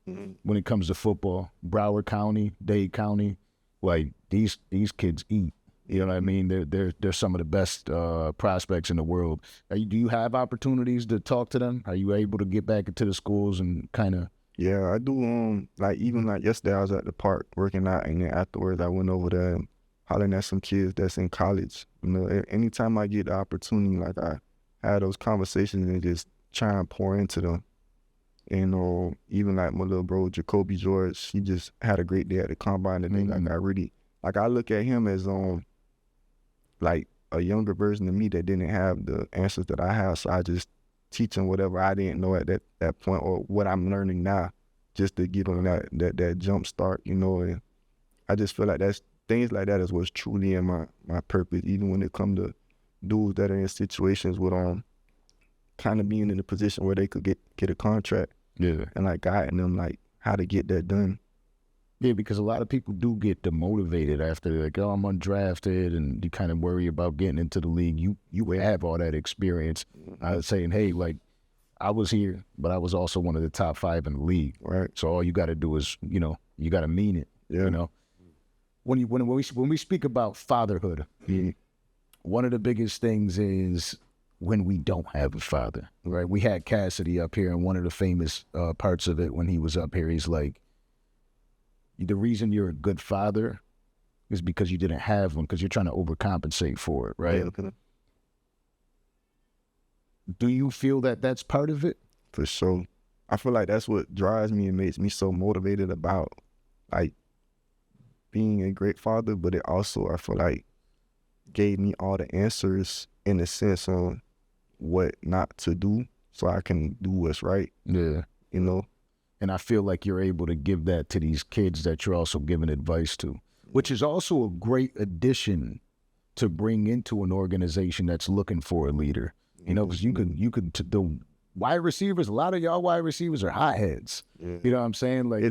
when it comes to football. Broward County, Dade County, like these kids eat. You know what I mean? They're some of the best prospects in the world. Do you have opportunities to talk to them? Are you able to get back into the schools and kind of? Yeah, I do. Like, even like yesterday, I was at the park working out, and then afterwards, I went over there and hollering at some kids that's in college. You know, anytime I get the opportunity, like, I had those conversations and just try and pour into them. And even like my little bro Jacoby George, he just had a great day at the combine today. Like, I look at him as like a younger version of me that didn't have the answers that I have. So I just teach them whatever I didn't know at that point, or what I'm learning now, just to give them that jump start, you know. And I just feel like that's things like that is what's truly in my purpose, even when it comes to dudes that are in situations with kind of being in a position where they could get a contract. Yeah. And like guiding them like how to get that done. Yeah, because a lot of people do get demotivated after they're like, oh, I'm undrafted, and you kind of worry about getting into the league. You have all that experience. I was saying, hey, like, I was here, but I was also one of the top 5 in the league. Right. So all you got to do is, you know, you got to mean it. Yeah. You know, when we speak about fatherhood, one of the biggest things is when we don't have a father. Right. We had Cassidy up here, and one of the famous parts of it when he was up here, he's like, the reason you're a good father is because you didn't have one, because you're trying to overcompensate for it, right? Yeah. Do you feel that that's part of it? For sure. I feel like that's what drives me and makes me so motivated about like being a great father, but it also, I feel like, gave me all the answers in a sense on what not to do so I can do what's right. Yeah. You know? And I feel like you're able to give that to these kids that you're also giving advice to, which is also a great addition to bring into an organization that's looking for a leader. You know, because the wide receivers, a lot of y'all wide receivers are hotheads. Yeah. You know what I'm saying? Like,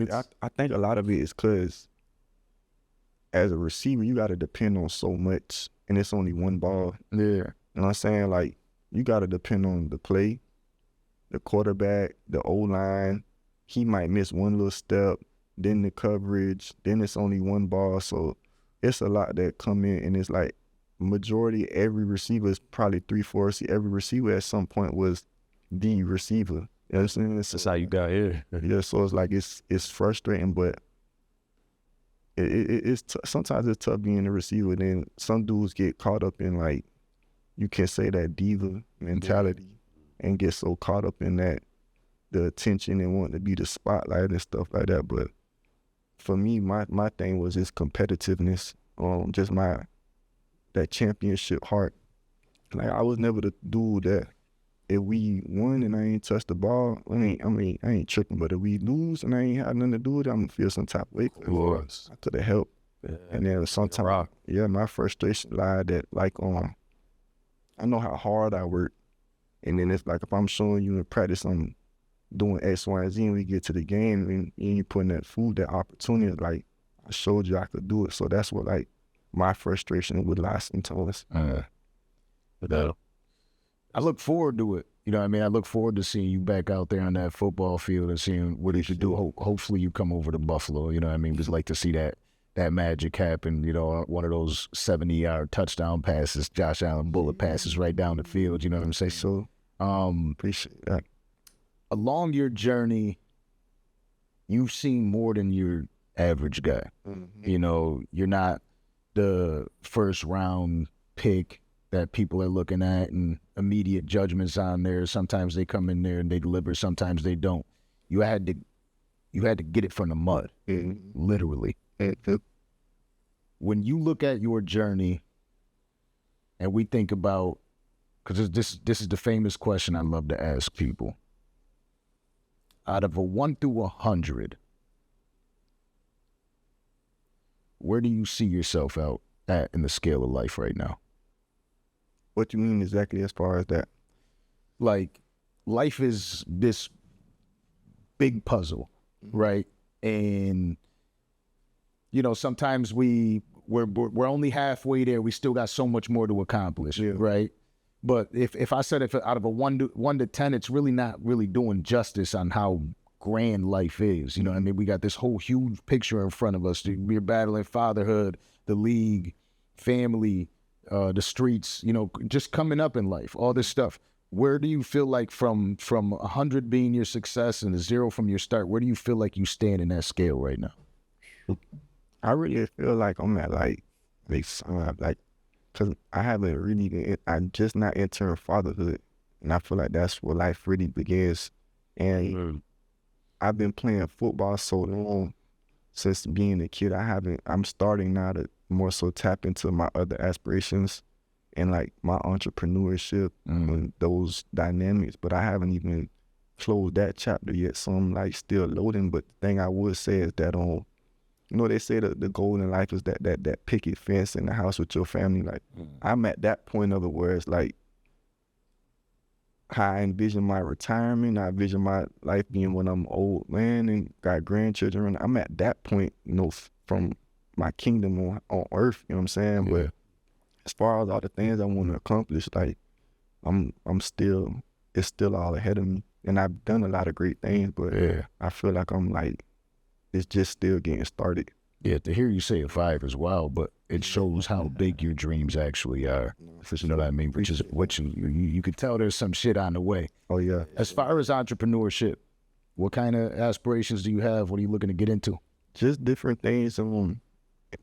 I think a lot of it is because as a receiver, you got to depend on so much, and it's only one ball. Yeah. You know what I'm saying? Like, you got to depend on the play, the quarterback, the O-line. He might miss one little step, then the coverage, then it's only one ball. So it's a lot that come in, and it's like majority, every receiver is probably 3/4. Every receiver at some point was the receiver. You know what I'm saying? That's how you got here. Yeah, so it's like it's frustrating, but it's sometimes it's tough being a receiver. Then some dudes get caught up in, like, you can say that diva mentality and get so caught up in that, the attention and wanting to be the spotlight and stuff like that. But for me, my thing was just competitiveness, just that championship heart. Like, I was never the dude that if we won and I ain't touched the ball, I ain't tripping. But if we lose and I ain't had nothing to do with it, I'm gonna feel some type of way. I could have helped. Yeah. And then sometimes, my frustration lied that, like, I know how hard I work, and then it's like, if I'm showing you in practice I'm doing X, Y, and Z, and we get to the game and you putting that opportunity, like, I showed you I could do it. So that's what, like, my frustration would lie sometimes. I look forward to it. You know what I mean? I look forward to seeing you back out there on that football field and seeing what you should do. Hopefully you come over to Buffalo, you know what I mean? Just like to see that magic happen, you know, one of those 70-yard touchdown passes, Josh Allen bullet passes right down the field, you know what I'm saying? So appreciate that. Along your journey, you've seen more than your average guy. Mm-hmm. You know, you're not the first round pick that people are looking at and immediate judgments on there. Sometimes they come in there and they deliver, sometimes they don't. You had to get it from the mud, literally. When you look at your journey and we think about, because this is the famous question I love to ask people. Out of a 1 through 100, where do you see yourself out at in the scale of life right now? What you mean exactly as far as that? Like, life is this big puzzle, right? And, you know, sometimes we're only halfway there. We still got so much more to accomplish, right? But if I said, if out of a 1 to 10, it's really not really doing justice on how grand life is. You know what I mean? We got this whole huge picture in front of us. We're battling fatherhood, the league, family, the streets, you know, just coming up in life, all this stuff. Where do you feel like from 100 being your success and a 0 from your start, where do you feel like you stand in that scale right now? I really feel like I'm at, like, because I haven't really, I'm just not entering fatherhood. And I feel like that's where life really begins. And I've been playing football so long since being a kid. I'm starting now to more so tap into my other aspirations and like my entrepreneurship and those dynamics, but I haven't even closed that chapter yet. So I'm like still loading. But the thing I would say is that you know, they say that the goal in life is that picket fence in the house with your family. Like I'm at that point of it where it's like how I envision my retirement. I envision my life being when I'm old man and got grandchildren. I'm at that point, you know, from my kingdom on earth. You know what I'm saying? Yeah. But as far as all the things I want to accomplish, like I'm still, it's still all ahead of me. And I've done a lot of great things, but I feel like I'm like, it's just still getting started. Yeah, to hear you say a 5 is wild, but it shows how big your dreams actually are. You know what I mean? Which is what you could tell there's some shit on the way. Oh yeah. As far as entrepreneurship, what kind of aspirations do you have? What are you looking to get into? Just different things.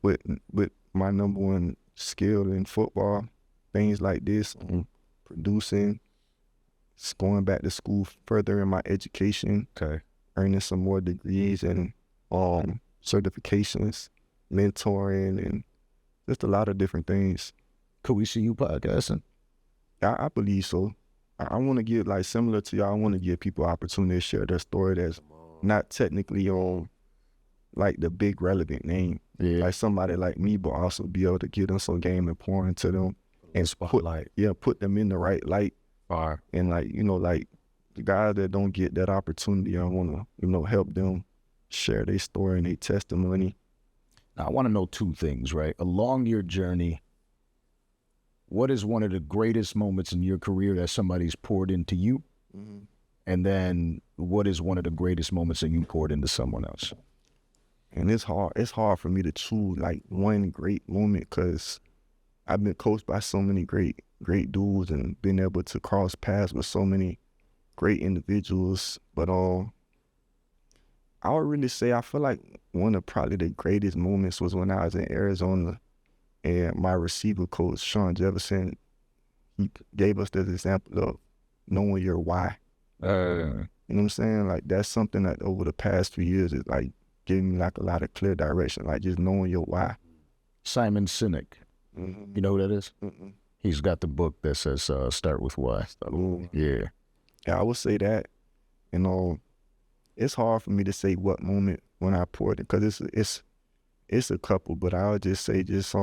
With my number one skill in football, things like this, producing, going back to school, furthering my education, earning some more degrees and certifications, mentoring, and just a lot of different things. Could we see you podcasting? I believe so. I want to give, like, similar to y'all, I want to give people opportunity to share their story that's not technically on like the big relevant name. Yeah. Like somebody like me, but also be able to give them some game and pour into them and put them in the right light. And like, you know, like the guys that don't get that opportunity, I want to, you know, help them share their story and their testimony. Now, I want to know 2 things, right? Along your journey, what is one of the greatest moments in your career that somebody's poured into you? And then what is one of the greatest moments that you poured into someone else? And it's hard for me to choose like one great moment, because I've been coached by so many great dudes and been able to cross paths with so many great individuals. But I would really say I feel like one of probably the greatest moments was when I was in Arizona and my receiver coach, Sean Jefferson, he gave us this example of knowing your why. You know what I'm saying? Like that's something that over the past few years is like giving me like a lot of clear direction, like just knowing your why. Simon Sinek, you know who that is? He's got the book that says Start With Why. Yeah, I would say that. You know, it's hard for me to say what moment when I poured it, because it's a couple, but I would just say just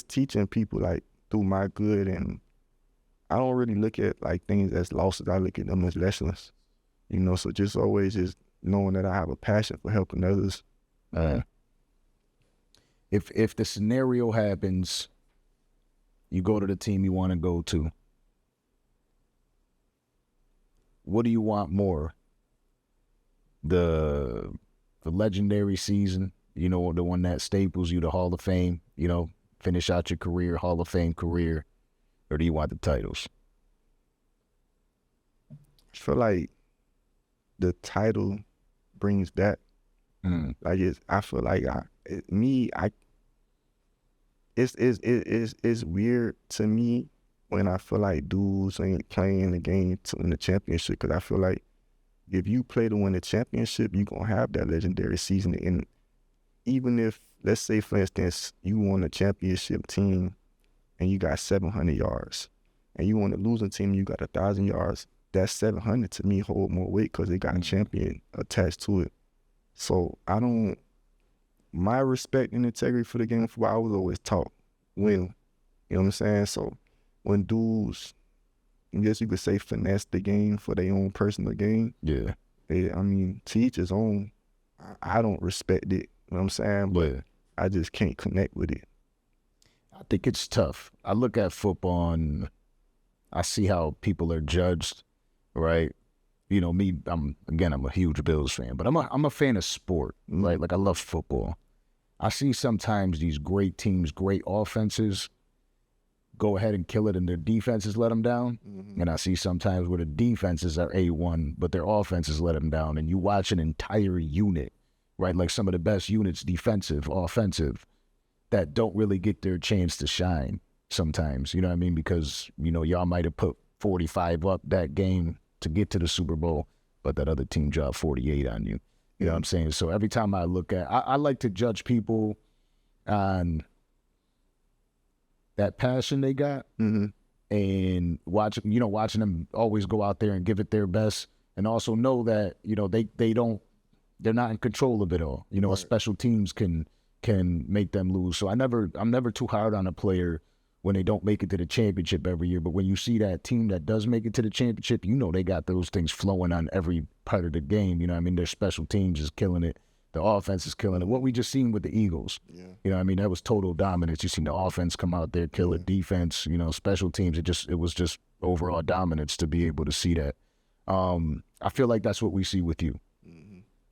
teaching people like through my good, and I don't really look at like things as losses. I look at them as lessons, you know. So just always just knowing that I have a passion for helping others. If the scenario happens, you go to the team you want to go to, what do you want more? The legendary season, you know, the one that staples you to Hall of Fame, you know, finish out your career, Hall of Fame career, or do you want the titles? I feel like the title brings that. Like I feel like it's weird to me when I feel like dudes ain't playing the game to win the championship, because I feel like if you play to win the championship, you're gonna have that legendary season. And even if, let's say for instance, you won a championship team and you got 700 yards, and you won a losing team, you got 1,000 yards, that 700 to me hold more weight because it got a champion attached to it. So my respect and integrity for the game of football, I was always taught win. You know what I'm saying? So when dudes, I guess you could say, finesse the game for their own personal gain. Yeah. I mean, to each his own. I don't respect it. You know what I'm saying? But I just can't connect with it. I think it's tough. I look at football and I see how people are judged, right? You know, me, I'm a huge Bills fan, but I'm a fan of sport, right? Like I love football. I see sometimes these great teams, great offenses go ahead and kill it and their defenses let them down. And I see sometimes where the defenses are A1, but their offenses let them down. And you watch an entire unit, right? Like some of the best units, defensive, offensive, that don't really get their chance to shine sometimes, you know what I mean? Because, you know, y'all might have put 45 up that game to get to the Super Bowl, but that other team dropped 48 on you. You know what I'm saying? So every time I look at, I like to judge people on that passion they got, and watching them always go out there and give it their best, and also know that they're not in control of it all. Special teams can make them lose. So I'm never too hard on a player when they don't make it to the championship every year. But when you see that team that does make it to the championship, they got those things flowing on every part of the game. Their special teams is killing it. The offense is killing it. What we just seen with the Eagles, that was total dominance. You seen the offense come out there, kill it, defense, special teams. It was just overall dominance to be able to see that. I feel like that's what we see with you.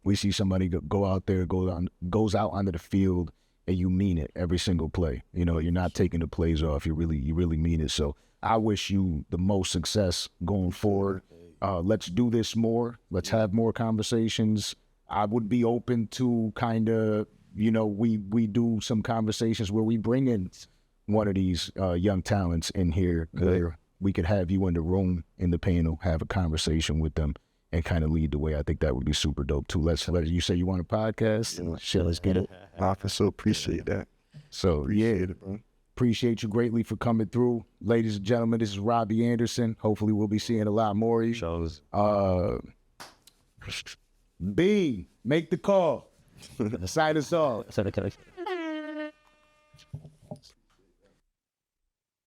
We see somebody go out there, goes out onto the field, and you mean it every single play. You're not taking the plays off. You really mean it. So I wish you the most success going forward. Let's do this more. Let's have more conversations. I would be open to kind of, we do some conversations where we bring in one of these young talents in here where we could have you in the room, in the panel, have a conversation with them and kind of lead the way. I think that would be super dope too. You say you want a podcast? Shit, let's get it. I so appreciate that. So Appreciate it, bro. Appreciate you greatly for coming through. Ladies and gentlemen, this is Robbie Anderson. Hopefully we'll be seeing a lot more of you. Shows. B, make the call. Sign us off.